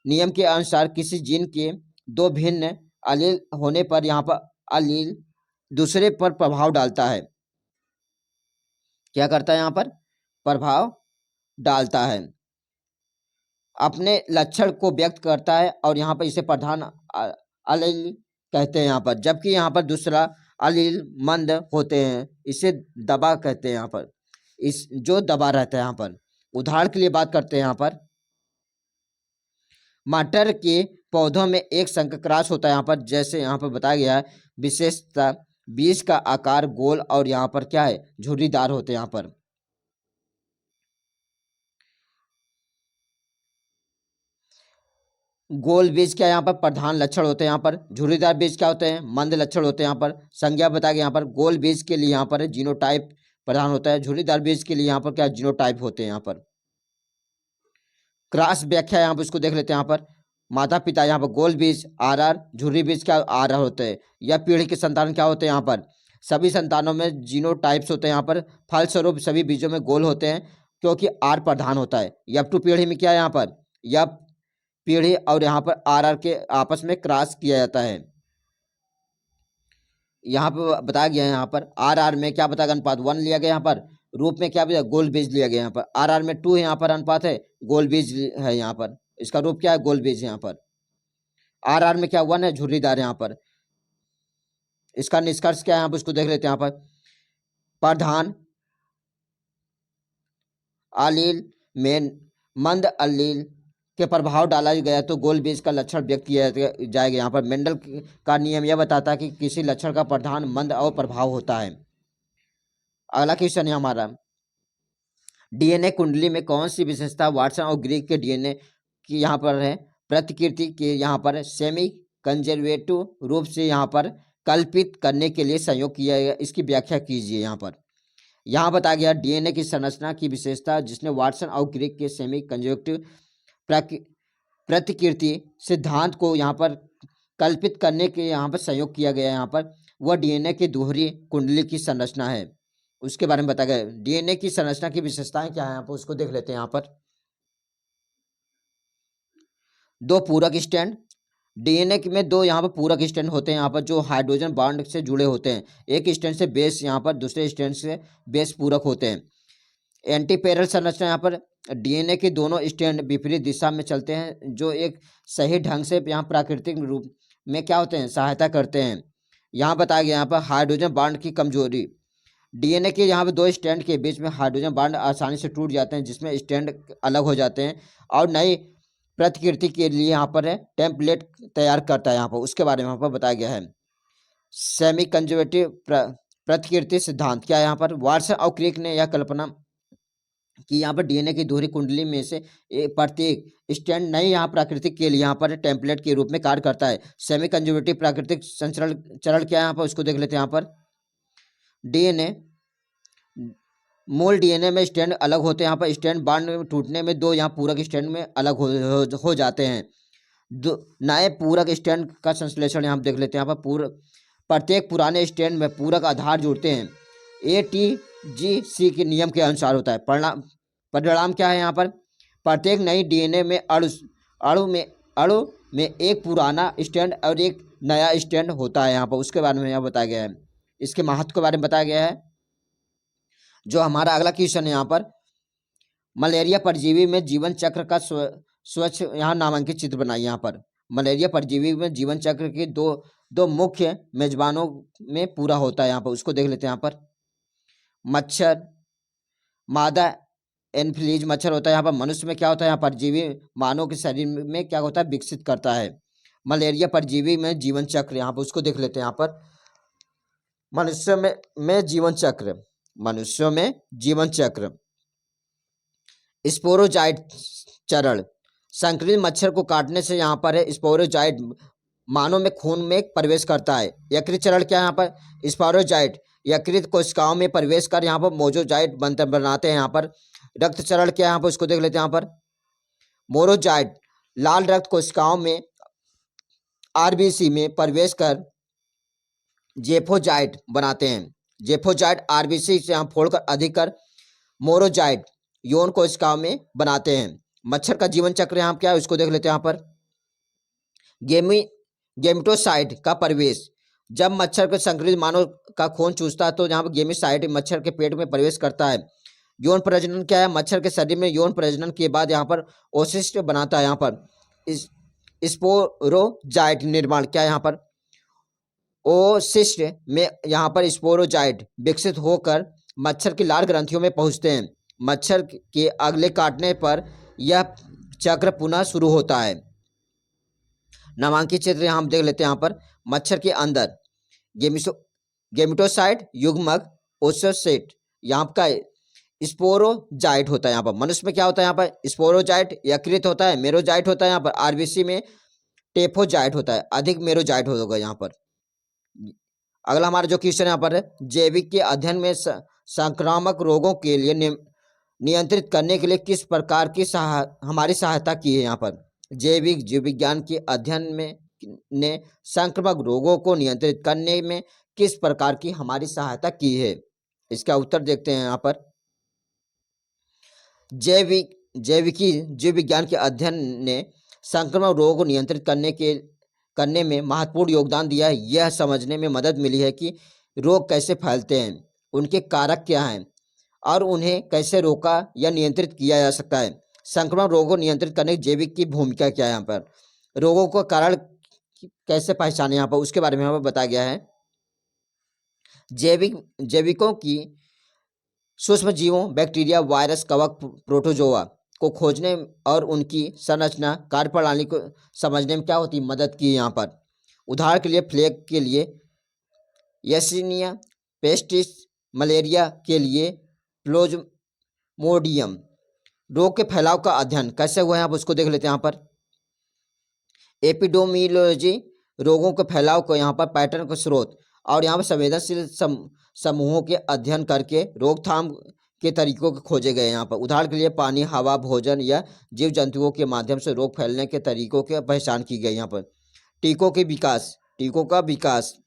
Speaker 1: नियम के अनुसार किसी जीन के दो भिन्न अलील होने पर यहाँ पर अलील दूसरे पर प्रभाव डालता है। क्या करता है, यहाँ पर प्रभाव डालता है, अपने लक्षण को व्यक्त करता है और यहाँ पर इसे प्रधान अलील कहते हैं। यहाँ पर जबकि यहाँ पर दूसरा अलील मंद होते हैं, इसे दबा कहते हैं। यहाँ पर इस जो दबा रहता है। यहाँ पर उदाहरण के लिए बात करते हैं। यहाँ पर मटर के पौधों में एक संकर क्रॉस होता है। यहाँ पर जैसे यहाँ पर बताया गया है, विशेषता बीज का आकार गोल और यहाँ पर क्या है, झुर्रीदार होते हैं। यहाँ पर गोल बीज क्या यहाँ पर प्रधान लक्षण होते हैं। यहाँ पर झुर्रीदार बीज क्या होते हैं, मंद लक्षण होते हैं। यहाँ पर संज्ञा बताया गया, यहाँ पर गोल बीज के लिए यहाँ पर जीनोटाइप प्रधान होता है, झुर्रीदार बीज के लिए यहाँ पर क्या जीनोटाइप होते हैं। यहाँ पर क्रॉस व्याख्या यहाँ पर इसको देख लेते हैं। यहाँ पर माता पिता यहाँ पर गोल बीज RR, झुर्री बीज क्या RR होते हैं। या पीढ़ी के संतान क्या होते हैं, यहाँ पर सभी संतानों में जीनोटाइप्स होते हैं। यहाँ पर फलस्वरूप सभी बीजों में गोल होते हैं क्योंकि R प्रधान होता है। F2 पीढ़ी में क्या है, यहाँ पर F पीढ़ी और यहाँ पर RR के आपस में क्रॉस किया जाता है। यहाँ पर बताया गया है, यहाँ पर RR में क्या बताया, अनुपात 1 लिया गया। यहाँ पर रूप में क्या बताया, गोल बीज लिया गया। यहाँ पर RR में 2 है, यहाँ पर अनुपात है, गोल बीज है। यहाँ पर इसका रूप क्या है, गोल बीज। यहाँ पर RR में क्या 1 है, झुर्रीदार। यहाँ पर इसका निष्कर्ष क्या है, यहाँ पर इसको देख लेते हैं। यहाँ पर प्रधान अलील में मंद अलील के प्रभाव डाला गया तो गोल बीज का लक्षण व्यक्त किया जाएगा। यहाँ पर मेंडल का नियम यह बताता है कि किसी लक्षण का प्रधान, मंद और प्रभाव होता है। अगला क्वेश्चन है हमारा, DNA कुंडली में कौन सी विशेषता वाटसन और ग्रीक के DNA की यहाँ पर है प्रतिकृति के यहाँ पर सेमी कंजर्वेटिव रूप से यहाँ पर कल्पित करने के लिए सहयोग किया गया, इसकी व्याख्या कीजिए। यहाँ बताया गया DNA की संरचना की विशेषता जिसने वाटसन और ग्रीक के सेमी कंजर्वेटिव प्रतिकृति सिद्धांत को यहाँ पर कल्पित करने के यहाँ पर सहयोग किया गया। यहाँ पर वह DNA की दोहरी कुंडली की संरचना है, उसके बारे में बताया गया। DNA की संरचना की विशेषताएं क्या है, यहाँ पर उसको देख लेते हैं। यहाँ पर 2 पूरक स्टैंड, डीएनए में दो यहाँ पर पूरक स्ट्रैंड होते हैं यहाँ पर, जो हाइड्रोजन बॉन्ड से जुड़े होते हैं। एक स्ट्रैंड से बेस यहाँ पर, दूसरे स्ट्रैंड से बेस पूरक होते हैं। एंटीपैरल संरचना यहाँ पर डीएनए के दोनों स्ट्रैंड विपरीत दिशा में चलते हैं, जो एक सही ढंग से यहाँ प्राकृतिक रूप में क्या होते हैं, सहायता करते हैं। यहाँ बताया गया यहाँ पर हाइड्रोजन बॉन्ड की कमजोरी। डीएनए के यहाँ पर दो स्ट्रैंड के बीच में हाइड्रोजन बॉन्ड आसानी से टूट जाते हैं, जिसमें स्ट्रैंड अलग हो जाते हैं और नई प्रतिकृति के लिए यहाँ पर है टेम्पलेट तैयार करता है। यहाँ पर उसके बारे में यहाँ पर बताया गया है। सेमी कंजर्वेटिव प्रतिकृति सिद्धांत क्या है यहाँ पर, वाटसन और क्रिक ने यह कल्पना कि यहाँ पर डीएनए की दोहरी कुंडली में से प्रत्येक स्ट्रैंड नई यहाँ प्राकृतिक के लिए यहाँ पर टेम्पलेट के रूप में कार्य करता है। सेमी कंजर्वेटिव प्राकृतिक संचरण चरण क्या है यहाँ पर, उसको देख लेते हैं। यहाँ पर डीएनए मूल डीएनए में स्ट्रैंड अलग होते हैं। यहाँ पर स्ट्रैंड बॉन्ड टूटने में दो यहाँ पूरक स्ट्रैंड में अलग हो जाते हैं। दो नए पूरक स्ट्रैंड का संश्लेषण यहाँ देख लेते हैं। यहाँ पर प्रत्येक पुराने स्ट्रैंड में पूरक आधार जुड़ते हैं। ATGC के नियम के अनुसार होता है। परिणाम क्या है यहाँ पर, प्रत्येक नई डीएनए में अणु में एक पुराना स्ट्रैंड और एक नया स्ट्रैंड होता है। यहाँ पर उसके बारे में यहाँ बताया गया है। इसके महत्व के बारे में बताया गया है। जो हमारा अगला क्वेश्चन है यहाँ पर, मलेरिया परजीवी में जीवन चक्र का स्वच्छ यहाँ नामांकित चित्र बनाइए। यहाँ पर मलेरिया परजीवी में जीवन चक्र के दो मुख्य मेजबानों में पूरा होता है। यहाँ पर उसको देख लेते हैं। यहाँ पर मच्छर, मादा एनफ्लीज मच्छर होता है। यहाँ पर मनुष्य में क्या होता है, यहाँ परजीवी मानव के शरीर में क्या होता है, विकसित करता है। मलेरिया परजीवी में जीवन चक्र यहाँ पर उसको देख लेते हैं। यहाँ पर मनुष्य में जीवन चक्र स्पोरोजाइट चरण, संक्रमित मच्छर को काटने से यहाँ पर है स्पोरोजाइट मानव में खून में प्रवेश करता है। यकृत चरण क्या है, यहाँ पर स्पोरोजाइट यकृत कोशिकाओं में प्रवेश कर यहाँ पर मोजोजाइट बनाते हैं। यहाँ पर रक्त चरण क्या है, यहाँ पर उसको देख लेते हैं। यहाँ पर मोरोजाइट लाल रक्त कोशिकाओं में RBC में प्रवेश कर जेफोजाइट बनाते हैं। जेफोजाइट RBC से यहाँ फोड़कर अधिकतर मोरोजाइट यौन कोशिकाओं में बनाते हैं। मच्छर का जीवन चक्र यहाँ क्या है, उसको देख लेते हैं। यहाँ पर गेमिटोसाइट का प्रवेश, जब मच्छर के संक्रमित मानव का खून चूसता है तो यहाँ पर गेमिसाइट मच्छर के पेट में प्रवेश करता है। यौन प्रजनन क्या है, मच्छर के शरीर में यौन प्रजनन के बाद यहाँ पर ओसिस्ट बनाता है। यहाँ पर स्पोरोजाइट निर्माण क्या है, यहाँ पर ओसिस्ट में यहाँ पर स्पोरोजाइट विकसित होकर मच्छर की लाल ग्रंथियों में पहुँचते हैं। मच्छर के अगले काटने पर यह चक्र पुनः शुरू होता है। नामांकित चित्र हम देख लेते हैं। यहाँ पर मच्छर के अंदर गेमिटोसाइट युग्मक ओसिस्ट यहाँ का स्पोरोजाइट होता है। यहाँ पर मनुष्य में क्या होता है, यहाँ पर स्पोरोजाइट यकृत होता है, मेरोजाइट होता है। यहाँ पर RBC में टेफोजाइट होता है, अधिक मेरोजाइट होगा यहाँ पर। अगला हमारा जो क्वेश्चन यहाँ पर है, जैविक के अध्ययन में संक्रामक रोगों के लिए नियंत्रित करने के लिए किस प्रकार की हमारी सहायता की है। यहाँ पर जैविक जीव विज्ञान के अध्ययन में ने संक्रामक रोगों को नियंत्रित करने में किस प्रकार की हमारी सहायता की है। इसका उत्तर देखते हैं। यहाँ पर जैविकी जीव विज्ञान के अध्ययन ने संक्रामक रोगों को नियंत्रित करने में महत्वपूर्ण योगदान दिया है। यह समझने में मदद मिली है कि रोग कैसे फैलते हैं, उनके कारक क्या हैं और उन्हें कैसे रोका या नियंत्रित किया जा सकता है। संक्रमण रोगों को नियंत्रित करने की जैविक की भूमिका क्या है, यहाँ पर रोगों का कारण कैसे पहचाने, यहाँ पर उसके बारे में यहाँ पर बताया गया है। जैविकों की सूक्ष्म जीवों, बैक्टीरिया, वायरस, कवक, प्रोटोजोआ को खोजने और उनकी संरचना कार्यप्रणाली को समझने में क्या होती है, मदद की। यहाँ पर उदाहरण के लिए प्लेग के लिए येसिनिया पेस्टिस, मलेरिया के लिए प्लाज्मोडियम। रोग के फैलाव का अध्ययन कैसे हुआ है, आप उसको देख लेते हैं। यहाँ पर एपिडेमियोलॉजी रोगों के फैलाव को यहाँ पर पैटर्न के स्रोत और यहाँ पर संवेदनशील समूहों के अध्ययन करके रोकथाम के तरीकों को खोजे गए। यहाँ पर उदाहरण के लिए पानी, हवा, भोजन या जीव जंतुओं के माध्यम से रोग फैलने के तरीकों की पहचान की गई। यहाँ पर टीकों का विकास,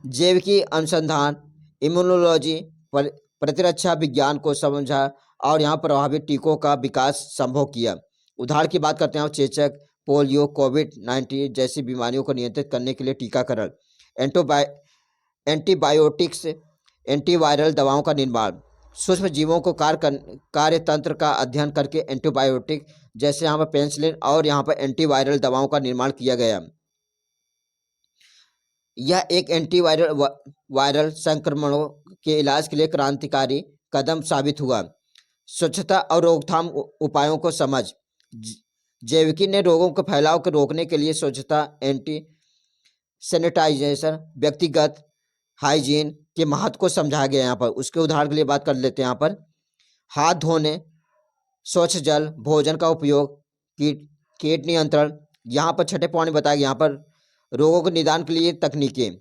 Speaker 1: जैविकी अनुसंधान, इम्यूनोलॉजी, प्रतिरक्षा विज्ञान को समझा और यहाँ प्रभावित टीकों का विकास संभव किया। उदाहरण की बात करते हैं चेचक, पोलियो, कोविड-19 जैसी बीमारियों को नियंत्रित करने के लिए टीकाकरण, एंटीबायोटिक्स, एंटीवायरल दवाओं का निर्माण, सूक्ष्म जीवों को कार्यतंत्र का अध्ययन करके एंटीबायोटिक जैसे यहाँ पर पेनिसिलिन और यहाँ पर एंटीवायरल दवाओं का निर्माण किया गया। यह एक वायरल संक्रमणों के इलाज के लिए क्रांतिकारी कदम साबित हुआ। स्वच्छता और रोकथाम उपायों को समझ, जैविकी ने रोगों के फैलाव को रोकने के लिए स्वच्छता, एंटी सैनिटाइजेशन, व्यक्तिगत हाइजीन के महत्व को समझाया गया। यहाँ पर उसके उदाहरण के लिए बात कर लेते हैं। यहाँ पर हाथ धोने, स्वच्छ जल, भोजन का उपयोग, कीट नियंत्रण। यहाँ पर छठे पॉइंट बताया गया। यहाँ पर रोगों के निदान के लिए तकनीकें,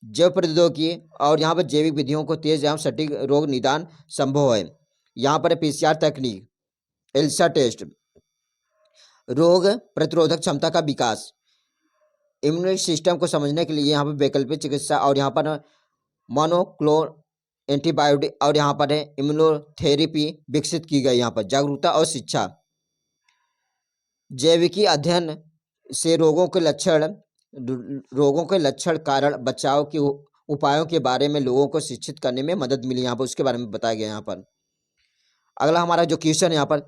Speaker 1: जैव प्रौद्योगिकी और यहाँ पर जैविक विधियों को तेज एवं सटीक रोग निदान संभव है। यहाँ पर PCR तकनीक, एल्सा टेस्ट, रोग प्रतिरोधक क्षमता का विकास, इम्यून सिस्टम को समझने के लिए यहाँ पर वैकल्पिक चिकित्सा और यहाँ पर मोनोक्लोनल एंटीबायोटिक और यहाँ पर है इम्यूनोथेरेपी विकसित की गई। यहाँ पर जागरूकता और शिक्षा, जैविकी अध्ययन से रोगों के लक्षण, कारण, बचाव के उपायों के बारे में लोगों को शिक्षित करने में मदद मिली। यहाँ पर उसके बारे में बताया गया। यहाँ पर अगला हमारा जो क्वेश्चन है यहाँ पर,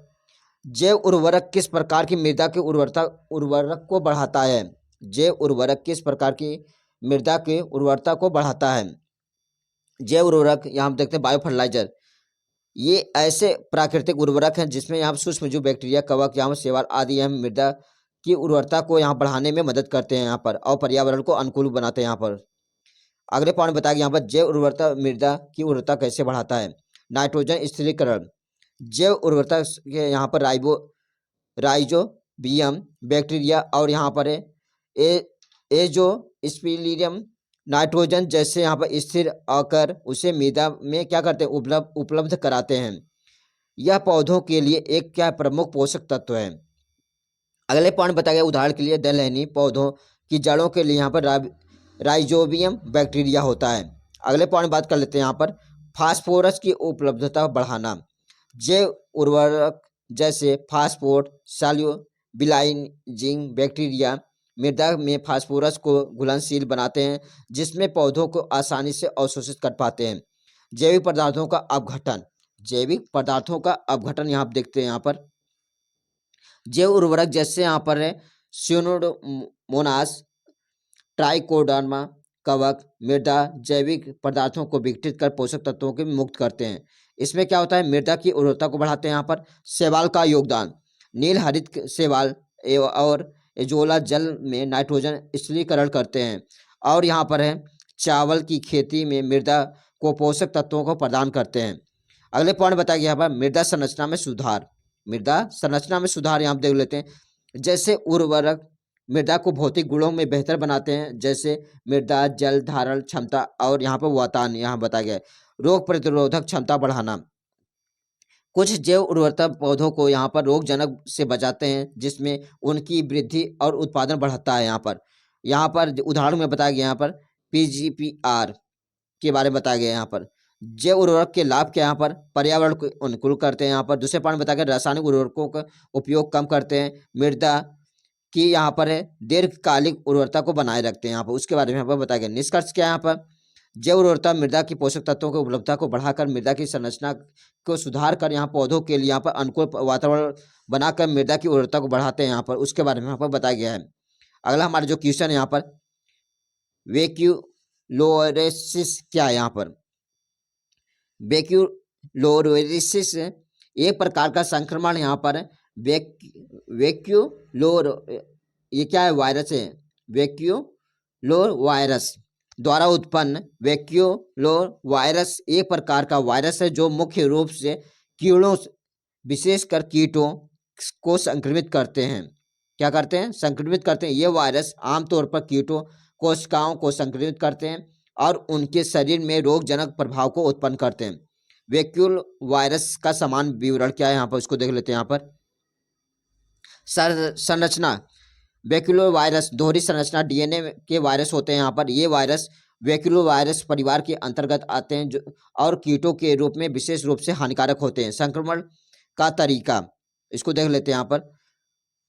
Speaker 1: जैव उर्वरक किस प्रकार की मृदा की उर्वरक को बढ़ाता है? जैव उर्वरक किस प्रकार की मृदा की उर्वरता को बढ़ाता है? जैव उर्वरक यहाँ हम देखते हैं बायो फर्टिलाइजर, ये ऐसे प्राकृतिक उर्वरक हैं जिसमें यहाँ सूक्ष्म जीव, बैक्टीरिया, कवक, यहाँ शैवाल आदि यह मृदा की उर्वरता को यहाँ बढ़ाने में मदद करते हैं यहाँ पर और पर्यावरण को अनुकूल बनाते हैं। यहाँ पर अगले पॉइंट बताया यहाँ पर जैव उर्वरता मृदा की उर्वरता कैसे बढ़ाता है? नाइट्रोजन स्थिरीकरण, जैव उर्वरता के यहाँ पर राइजोबियम बैक्टीरिया और यहाँ पर एजोस्पिरिलम नाइट्रोजन जैसे यहाँ पर स्थिर आकर उसे मृदा में क्या करते हैं? उपलब्ध कराते हैं। यह पौधों के लिए एक क्या प्रमुख पोषक तत्व है। अगले पॉइंट बताया गया उदाहरण के लिए दलहनी पौधों की जड़ों के लिए यहाँ पर राइजोबियम बैक्टीरिया होता है। अगले पॉइंट बात कर लेते हैं यहाँ पर फास्फोरस की उपलब्धता बढ़ाना, जैव उर्वरक जैसे फास्फोर सॉल्युबिलाइजिंग बैक्टीरिया मृदा में फास्फोरस को घुलनशील बनाते हैं जिसमें पौधों को आसानी से अवशोषित कर पाते हैं। जैविक पदार्थों का अपघटन यहाँ आप देखते हैं। यहाँ पर जैव उर्वरक जैसे यहाँ पर है स्यूडोमोनास, ट्राइकोडर्मा, कवक मृदा जैविक पदार्थों को विघटित कर पोषक तत्वों को मुक्त करते हैं। इसमें क्या होता है? मृदा की उर्वरता को बढ़ाते हैं। यहाँ पर शैवाल का योगदान, नील हरित शैवाल और एजोला जल में नाइट्रोजन स्थिरीकरण करते हैं और यहाँ पर है चावल की खेती में मृदा को पोषक तत्वों को प्रदान करते हैं। अगले पॉइंट बताया गया यहाँ पर मृदा संरचना में सुधार यहाँ देख लेते हैं। जैसे उर्वरक मृदा को भौतिक गुणों में बेहतर बनाते हैं जैसे मृदा जल धारण क्षमता और यहाँ पर वातान यहाँ बताया गया। रोग प्रतिरोधक क्षमता बढ़ाना, कुछ जैव उर्वरता पौधों को यहाँ पर रोगजनक से बचाते हैं जिसमें उनकी वृद्धि और उत्पादन बढ़ता है। यहाँ पर उदाहरण में बताया गया यहाँ पर PGPR के बारे में बताया गया। यहाँ पर जैव उर्वरक के लाभ क्या यहाँ पर पर्यावरण को अनुकूल करते हैं। यहाँ पर दूसरे पॉइंट बताया गया रासायनिक उर्वरकों का उपयोग कम करते हैं, मृदा की यहाँ पर है दीर्घकालिक उर्वरता को बनाए रखते हैं। यहाँ पर उसके बारे में यहाँ पर बताया गया। निष्कर्ष क्या है यहाँ पर जैव उर्वरता मृदा की पोषक तत्वों की उपलब्धता को बढ़ाकर मृदा की संरचना को सुधार कर यहाँ पौधों के लिए यहाँ पर अनुकूल वातावरण बनाकर मृदा की उर्वरता को बढ़ाते हैं। यहाँ पर उसके बारे में यहाँ पर बताया गया है। अगला हमारा जो क्वेश्चन है यहाँ पर वैक्यूलोरेसिस क्या है? यहाँ पर वैक्यूलोरेसिस एक प्रकार का संक्रमण यहाँ पर ये क्या है? वायरस है। वैक्यूलोर वायरस द्वारा उत्पन्न वैक्यूलोर वायरस एक प्रकार का वायरस है जो मुख्य रूप से कीड़ों विशेषकर कीटों को संक्रमित करते हैं। क्या करते हैं? संक्रमित करते हैं। ये वायरस आमतौर पर कीटों कोशिकाओं को संक्रमित करते हैं और उनके शरीर में रोगजनक प्रभाव को उत्पन्न करते हैं। वैक्यूल वायरस का समान विवरण क्या है यहाँ पर उसको देख लेते हैं। यहाँ पर संरचना वैक्यूलो वायरस दोहरी संरचना DNA के वायरस होते हैं। यहाँ पर ये वायरस वैक्यूलो वायरस परिवार के अंतर्गत आते हैं जो और कीटों के रूप में विशेष रूप से हानिकारक होते हैं। संक्रमण का तरीका इसको देख लेते हैं। यहाँ पर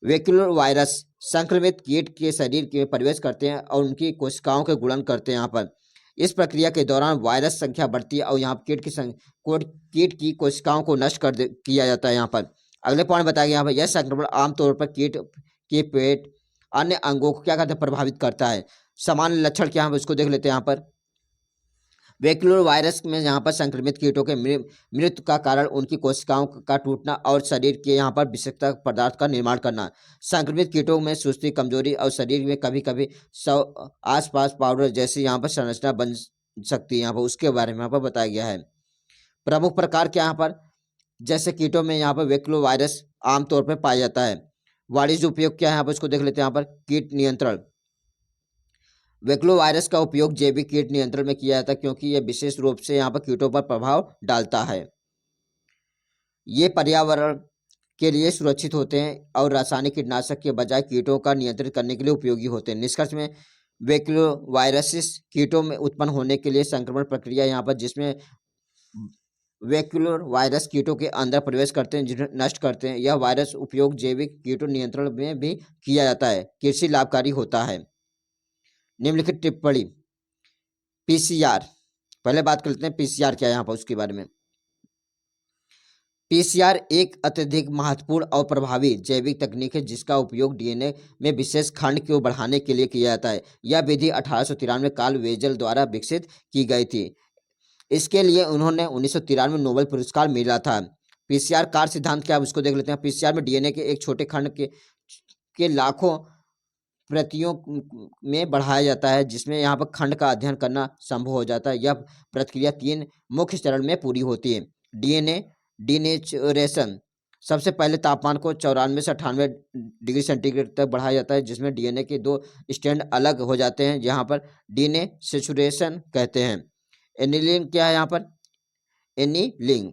Speaker 1: वैक्यूलर वायरस संक्रमित कीट के शरीर में प्रवेश करते हैं और उनकी कोशिकाओं के गुणन करते हैं। यहाँ पर इस प्रक्रिया के दौरान वायरस संख्या बढ़ती है और यहाँ कीट की कोशिकाओं को नष्ट किया जाता है। यहाँ पर अगले पॉइंट बताया गया, यहाँ पर यह संक्रमण आमतौर पर कीट के पेट अन्य अंगों को क्या करता है, प्रभावित करता है। सामान्य लक्षण क्या है उसको देख लेते हैं। यहाँ पर वैक्यूलर वायरस में यहाँ पर संक्रमित कीटों के मृत्यु का कारण उनकी कोशिकाओं का टूटना और शरीर के यहाँ पर विषाक्त पदार्थ का निर्माण करना। संक्रमित कीटों में सुस्ती, कमजोरी और शरीर में कभी कभी आसपास पाउडर जैसी यहाँ पर संरचना बन सकती है। यहाँ पर उसके बारे में यहाँ पर बताया गया है। प्रमुख प्रकार क्या यहाँ पर, जैसे कीटों में यहाँ पर वैक्यूलर वायरस आमतौर पर पाया जाता है। वाणिज्य उपयोग क्या है यहाँ पर उसको देख लेते हैं। यहाँ पर कीट नियंत्रण, वैक्यूलर वायरस का उपयोग जैविक कीट नियंत्रण में किया जाता है क्योंकि यह विशेष रूप से यहाँ पर कीटों पर प्रभाव डालता है। ये पर्यावरण के लिए सुरक्षित होते हैं और रासायनिक कीटनाशक के बजाय कीटों का नियंत्रित करने के लिए उपयोगी होते हैं। निष्कर्ष में वैक्यूलर वायरसेस कीटों में उत्पन्न होने के लिए संक्रमण प्रक्रिया यहाँ पर जिसमें वैक्यूलर वायरस कीटों के अंदर प्रवेश करते हैं, जिन्हें नष्ट करते हैं। यह वायरस उपयोग जैविक कीटों नियंत्रण में भी किया जाता है, कृषि लाभकारी होता है। निम्नलिखित टिप्पणी, पीसीआर, पहले बात कर लेते हैं पीसीआर क्या है यहाँ पर उसके बारे में। पीसीआर एक अत्यधिक महत्वपूर्ण और प्रभावी जैविक तकनीक है जिसका उपयोग डीएनए में विशेष खंड को बढ़ाने के लिए किया जाता है। यह विधि 1893 कार्ल वेजल द्वारा विकसित की गई थी। इसके लिए उन्होंने 1993 में नोबेल पुरस्कार मिला था। पीसीआर कार्य सिद्धांत क्या है उसको देख लेते हैं। पीसीआर में डीएनए के एक छोटे खंड के लाखों प्रतियों में बढ़ाया जाता है, जिसमें यहाँ पर खंड का अध्ययन करना संभव हो जाता है। यह प्रक्रिया 3 मुख्य चरण में पूरी होती है। डीएनए डीनेचुरेशन, सबसे पहले तापमान को 94 से 98 डिग्री सेंटीग्रेड तक बढ़ाया जाता है, जिसमें डीएनए के 2 स्ट्रैंड अलग हो जाते हैं, यहाँ पर डीनेचुरेशन कहते हैं। एनीलिंग क्या है यहाँ पर, एनीलिंग।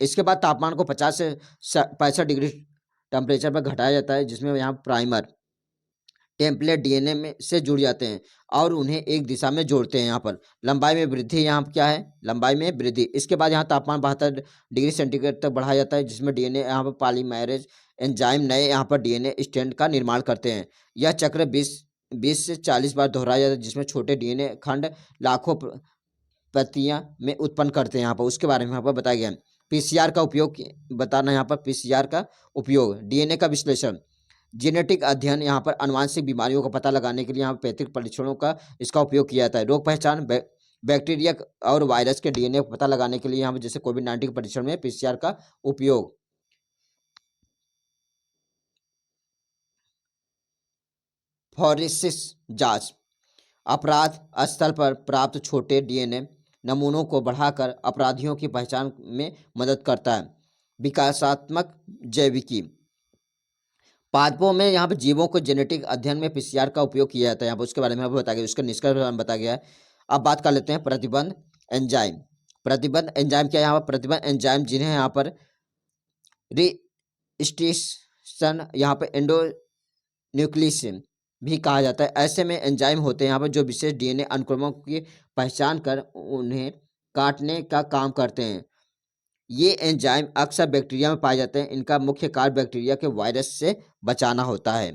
Speaker 1: इसके बाद तापमान को 50 से 65 डिग्री टेम्परेचर पर घटाया जाता है, जिसमें यहाँ प्राइमर टेम्पलेट डीएनए में से जुड़ जाते हैं और उन्हें एक दिशा में जोड़ते हैं। यहाँ पर लंबाई में वृद्धि, यहाँ क्या है, लंबाई में वृद्धि। इसके बाद यहाँ तापमान 72 डिग्री सेंटीग्रेड तक बढ़ाया जाता है, जिसमें डीएनए यहाँ पर पॉलीमरेज एंजाइम नए यहाँ पर डीएनए स्ट्रैंड का निर्माण करते हैं। यह चक्र 20 से 40 बार दोहराया जाता है, जिसमें छोटे डीएनए खंड लाखों प्रतियां में उत्पन्न करते हैं। यहाँ पर उसके बारे में यहाँ पर बताया गया है। पीसीआर का उपयोग बताना, यहाँ पर पीसीआर का उपयोग डीएनए का विश्लेषण, जेनेटिक अध्ययन, यहाँ पर आनुवंशिक बीमारियों का पता लगाने के लिए यहाँ पर पैतृक परीक्षणों का इसका उपयोग किया जाता है। रोग पहचान, बैक्टीरिया और वायरस के डीएनए को पता लगाने के लिए यहाँ पर जैसे कोविड-19 परीक्षण में पीसीआर का उपयोग। फोरेंसिक जांच, अपराध स्थल पर प्राप्त छोटे डीएनए नमूनों को बढ़ाकर अपराधियों की पहचान में मदद करता है। विकासात्मक जैविकी, पादपों में यहाँ पर जीवों को जेनेटिक अध्ययन में पीसीआर का उपयोग किया जाता है। यहाँ पर उसके बारे में बताया गया, उसका निष्कर्ष बताया गया है। अब बात कर लेते हैं प्रतिबंध एंजाइम। प्रतिबंध एंजाइम क्या है, यहाँ पर प्रतिबंध एंजाइम जिन्हें यहाँ पर रिस्टिशन, यहाँ पर एंडोन्यूक्लियस भी कहा जाता है। ऐसे में एंजाइम होते हैं यहाँ पर जो विशेष डीएनए अनुक्रमों की पहचान कर उन्हें काटने का काम करते हैं। ये एंजाइम अक्सर बैक्टीरिया में पाए जाते हैं। इनका मुख्य कार्य बैक्टीरिया के वायरस से बचाना होता है।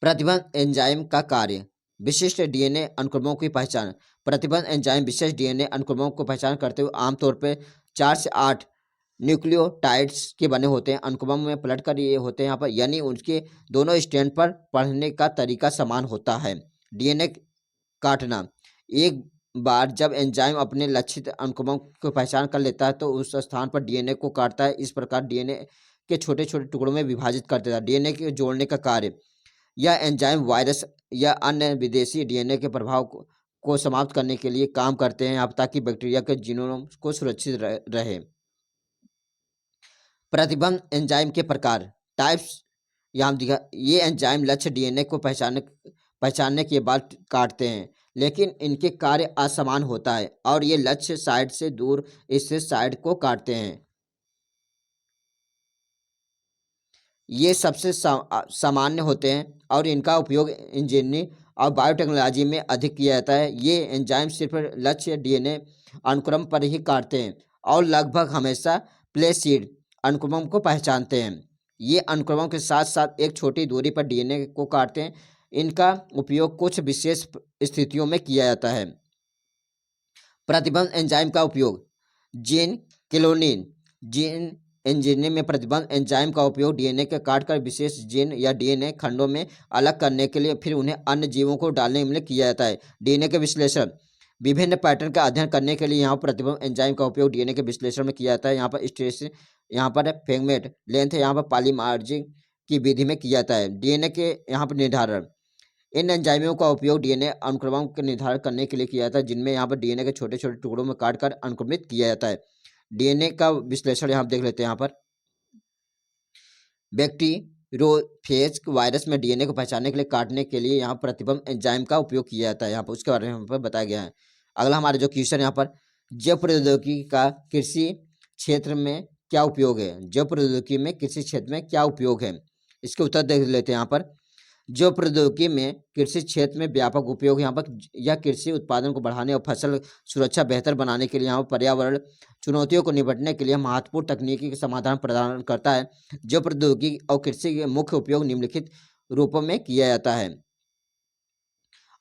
Speaker 1: प्रतिबंध एंजाइम का कार्य, विशिष्ट डीएनए अनुक्रमों की पहचान। प्रतिबंध एंजाइम विशेष डीएनए अनुक्रमों को पहचान करते हुए आमतौर पर 4 से 8 न्यूक्लियोटाइड्स के बने होते हैं। अनुक्रम में पलटकर ये होते हैं यहाँ पर, यानी उनके दोनों स्ट्रैंड पर पढ़ने का तरीका समान होता है। डीएनए काटना, एक बार जब एंजाइम अपने लक्षित अनुक्रमों को पहचान कर लेता है तो उस स्थान पर डीएनए को काटता है। इस प्रकार डीएनए के छोटे छोटे टुकड़ों में विभाजित कर देता है। डीएनए के जोड़ने का कार्य, यह एंजाइम वायरस या अन्य विदेशी डीएनए के प्रभाव को समाप्त करने के लिए काम करते हैं ताकि बैक्टीरिया के जीनोम को सुरक्षित रहे। प्रतिबंध एंजाइम के प्रकार, टाइप्स, यहाँ दिखा, ये एंजाइम लक्ष्य डीएनए को पहचानने के बाद काटते हैं, लेकिन इनके कार्य असमान होता है और ये लक्ष्य साइट से दूर स्थित साइट को काटते हैं। ये सबसे सामान्य होते हैं और इनका उपयोग इंजीनियरिंग और बायोटेक्नोलॉजी में अधिक किया जाता है। ये एंजाइम सिर्फ लक्ष्य डीएनए अनुक्रम पर ही काटते हैं और लगभग हमेशा प्लेसीड अनुक्रम को पहचानते हैं। ये अनुक्रमों के साथ साथ एक छोटी दूरी पर डीएनए को काटते हैं। इनका उपयोग कुछ विशेष स्थितियों में किया जाता है। प्रतिबंध एंजाइम का उपयोग। Gene cloning. जीन इंजीनियरिंग में प्रतिबंध एंजाइम का उपयोग डीएनए के काटकर विशेष जीन या डीएनए खंडों में अलग करने के लिए फिर उन्हें अन्य जीवों को डालने के लिए किया जाता है। डीएनए के विश्लेषण। विभिन्न पैटर्न का अध्ययन करने के लिए यहाँ पर प्रतिबंध एंजाइम का उपयोग डीएनए के विश्लेषण में किया जाता है। यहाँ पर स्ट्रेस, यहाँ पर फ्रेगमेंट लेंथ, यहाँ पर पॉलीमर्जिंग की विधि में किया जाता है। डीएनए के यहाँ पर निर्धारण। इन एंजाइमों का उपयोग डीएनए अनुक्रमों के निर्धारण करने के लिए किया जाता है, जिनमें यहाँ पर डीएनए के छोटे छोटे टुकड़ों में काटकर अनुक्रमित किया जाता है। डीएनए का विश्लेषण यहाँ देख लेते हैं। यहाँ पर बैक्टीरियोफेज वायरस में डीएनए को पहचानने के लिए काटने के लिए यहाँ प्रतिबंध एंजाइम का उपयोग किया जाता है। यहाँ पर उसके बारे में यहाँ पर बताया गया है। अगला हमारे जो क्वेश्चन यहाँ पर, जैव प्रौद्योगिकी का कृषि क्षेत्र में क्या उपयोग है? जैव प्रौद्योगिकी में कृषि क्षेत्र में क्या उपयोग है? इसके उत्तर देख लेते हैं। यहाँ पर जैव प्रौद्योगिकी में कृषि क्षेत्र में व्यापक उपयोग। यहाँ पर यह कृषि उत्पादन को बढ़ाने और फसल सुरक्षा बेहतर बनाने के लिए, यहाँ पर पर्यावरण चुनौतियों को निपटने के लिए महत्वपूर्ण तकनीकी समाधान प्रदान करता है। जैव प्रौद्योगिकी और कृषि के मुख्य उपयोग निम्नलिखित रूपों में किया जाता है।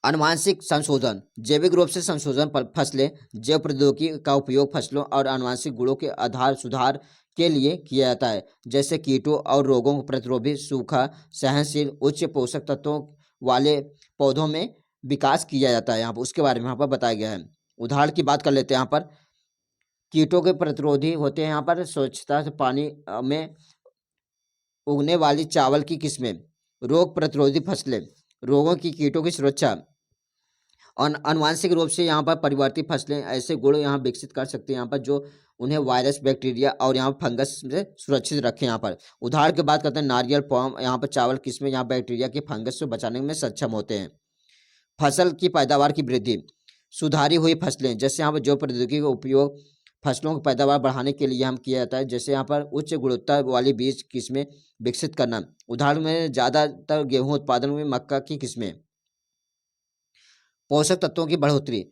Speaker 1: आनुवंशिक संशोधन। जैविक रूप से संशोधन फसलें। जैव प्रौद्योगिकी का उपयोग फसलों और आनुवंशिक गुणों के आधार सुधार के लिए किया जाता है, जैसे कीटों और रोगों को प्रतिरोधी, सूखा सहनशील, उच्च पोषक तत्वों वाले पौधों में विकास किया जाता है। यहाँ पर उसके बारे में यहाँ पर बताया गया है। उदाहरण की बात कर लेते हैं। यहाँ पर कीटों के प्रतिरोधी होते हैं यहाँ पर स्वच्छता से पानी में उगने वाली चावल की किस्में। रोग प्रतिरोधी फसलें, रोगों की कीटों की सुरक्षा। और आनुवंशिक रूप से यहाँ पर परिवर्तित फसलें ऐसे गुण यहाँ विकसित कर सकते हैं यहाँ पर जो उन्हें वायरस, बैक्टीरिया और यहाँ फंगस से सुरक्षित रखें। यहाँ पर उदाहरण की बात करते हैं, नारियल, पाम, यहाँ पर चावल किस्में यहाँ बैक्टीरिया के फंगस से बचाने में सक्षम होते हैं। फसल की पैदावार की वृद्धि। सुधारी हुई फसलें, जैसे यहाँ पर जैव प्रौद्योगिकी का उपयोग फसलों की पैदावार बढ़ाने के लिए हम किया जाता है, जैसे यहाँ पर उच्च गुणवत्ता वाली बीज किस्में विकसित करना। उदाहरण में ज़्यादातर गेहूँ उत्पादन में मक्का की किस्में। पोषक तत्वों की बढ़ोतरी।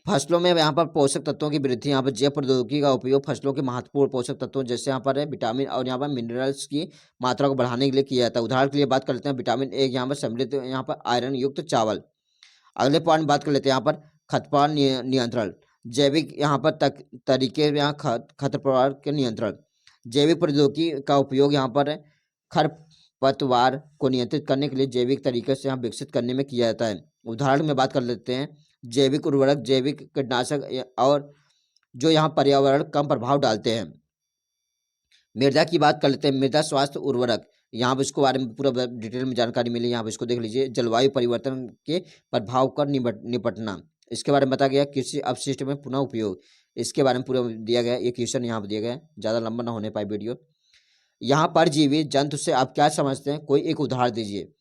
Speaker 1: फसलों में यहाँ पर पोषक तत्वों की वृद्धि। यहाँ पर जैव प्रौद्योगिकी का उपयोग फसलों के महत्वपूर्ण पोषक तत्वों, जैसे यहाँ पर है विटामिन और यहाँ पर मिनरल्स की मात्रा को बढ़ाने के लिए किया जाता है। उदाहरण के लिए बात कर लेते हैं, विटामिन ए यहाँ पर समृद्ध यहाँ पर आयरन युक्त चावल। अगले पॉइंट बात कर लेते हैं यहाँ पर खरपतवार नियंत्रण। जैविक यहाँ पर तरीके यहाँ खरपतवार के नियंत्रण। जैविक प्रौद्योगिकी का उपयोग यहाँ पर खरपतवार को नियंत्रित करने के लिए जैविक तरीके से यहाँ विकसित करने में किया जाता है। उदाहरण में बात कर लेते हैं, जैविक उर्वरक, जैविक कीटनाशक और जो यहाँ पर्यावरण कम प्रभाव डालते हैं। मृदा की बात कर लेते हैं, मृदा स्वास्थ्य उर्वरक। यहाँ पर इसको बारे में पूरा डिटेल में जानकारी मिली, यहाँ पर इसको देख लीजिए। जलवायु परिवर्तन के प्रभाव का निपटना, इसके बारे में बताया गया। कृषि अपशिष्ट में पुनः उपयोग, इसके बारे में पूरा दिया गया। ये क्वेश्चन यहाँ पर दिया गया है, ज़्यादा लंबा ना होने पाए वीडियो। यहाँ परजीवी जंतु से आप क्या समझते हैं, कोई एक उदाहरण दीजिए।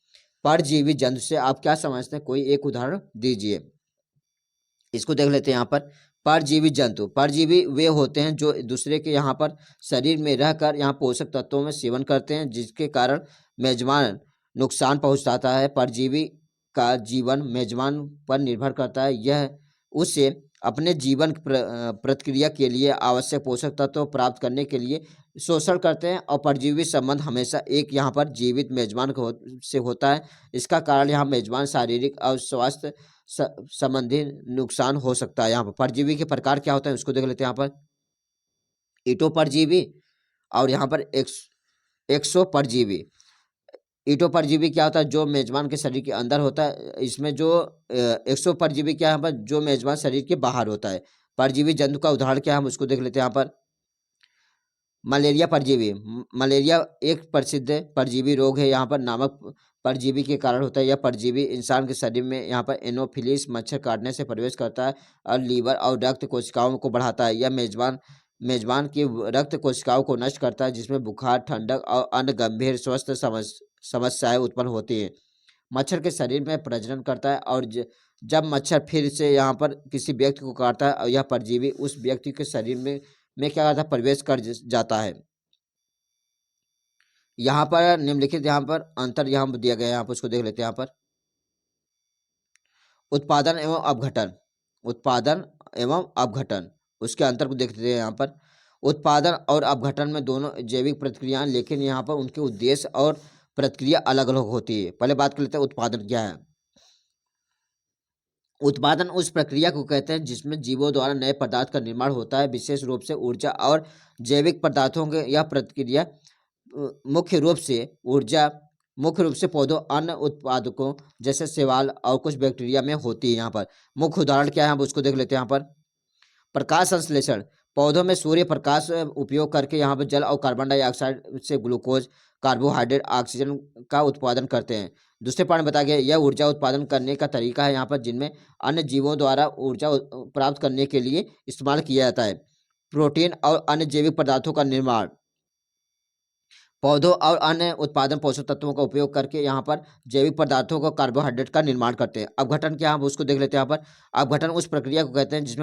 Speaker 1: परजीवी जंतु से आप क्या समझते हैं, कोई एक उदाहरण दीजिए। इसको देख लेते हैं। यहाँ पर परजीवी जंतु, परजीवी वे होते हैं जो दूसरे के यहाँ पर शरीर में रहकर यहाँ पोषक तत्वों में सेवन करते हैं, जिसके कारण मेजबान नुकसान पहुँचाता है। परजीवी का जीवन मेजबान पर निर्भर करता है। यह उससे अपने जीवन प्रक्रिया के लिए आवश्यक पोषक तत्व प्राप्त करने के लिए शोषण करते हैं, और परजीवी संबंध हमेशा एक यहाँ पर जीवित मेजबान से होता है। इसका कारण यहाँ मेजबान शारीरिक और स्वास्थ्य संबंधी नुकसान हो सकता है। यहाँ पर परजीवी के प्रकार क्या होते हैं उसको देख लेते हैं। यहाँ पर ईटो परजीवी और यहाँ पर एक्सो परजीवी। ईटो परजीवी क्या होता है, जो मेजबान के शरीर के अंदर होता है। इसमें जो एक्सो परजीवी क्या है, यहाँ पर जो मेजबान शरीर के बाहर होता है। परजीवी जंतु का उदाहरण क्या है, हम उसको देख लेते हैं। यहाँ पर मलेरिया परजीवी। मलेरिया एक प्रसिद्ध परजीवी रोग है, यहाँ पर नामक परजीवी के कारण होता है। यह परजीवी इंसान के शरीर में यहाँ पर एनोफिलीस मच्छर काटने से प्रवेश करता है और लीवर और रक्त कोशिकाओं को बढ़ाता है। यह मेजबान की रक्त कोशिकाओं को नष्ट करता है, जिसमें बुखार, ठंडक और अन्य गंभीर स्वास्थ्य समस्याएं उत्पन्न होती हैं। मच्छर के शरीर में प्रजनन करता है, और जब मच्छर फिर से यहाँ पर किसी व्यक्ति को काटता है, और यह परजीवी उस व्यक्ति के शरीर में क्या करता है, प्रवेश कर जाता है। यहाँ पर निम्नलिखित यहाँ पर अंतर यहाँ दिया गया है, यहाँ पर उसको देख लेते हैं। यहाँ पर उत्पादन एवं अपघटन, उत्पादन एवं अपघटन, उसके अंतर को देखते हैं। यहाँ पर उत्पादन और अपघटन में दोनों जैविक प्रक्रियाएं, लेकिन यहाँ पर उनके उद्देश्य और प्रक्रिया अलग अलग होती है। पहले बात कर लेते हैं उत्पादन क्या है। उत्पादन उस प्रक्रिया को कहते हैं जिसमें जीवों द्वारा नए पदार्थ का निर्माण होता है, विशेष रूप से ऊर्जा और जैविक पदार्थों के यह प्रक्रिया मुख्य रूप से ऊर्जा मुख्य रूप से पौधों अन्य उत्पादकों जैसे शैवाल और कुछ बैक्टीरिया में होती है। यहाँ पर मुख्य उदाहरण क्या है हम उसको देख लेते हैं। यहाँ पर प्रकाश संश्लेषण, पौधों में सूर्य प्रकाश उपयोग करके यहाँ पर जल और कार्बन डाइऑक्साइड से ग्लूकोज, कार्बोहाइड्रेट, ऑक्सीजन का उत्पादन करते हैं। दूसरे पार्ट में बताया गया यह ऊर्जा उत्पादन करने का तरीका है यहाँ पर जिनमें अन्य जीवों द्वारा ऊर्जा प्राप्त करने के लिए इस्तेमाल किया जाता है। प्रोटीन और अन्य जैविक पदार्थों का निर्माण, पौधों और अन्य उत्पादन पोषक तत्वों का उपयोग करके यहाँ पर जैविक पदार्थों को कार्बोहाइड्रेट का निर्माण करते हैं। अपघटन क्या हम उसको देख लेते हैं। यहाँ पर अपघटन उस प्रक्रिया को कहते हैं जिसमें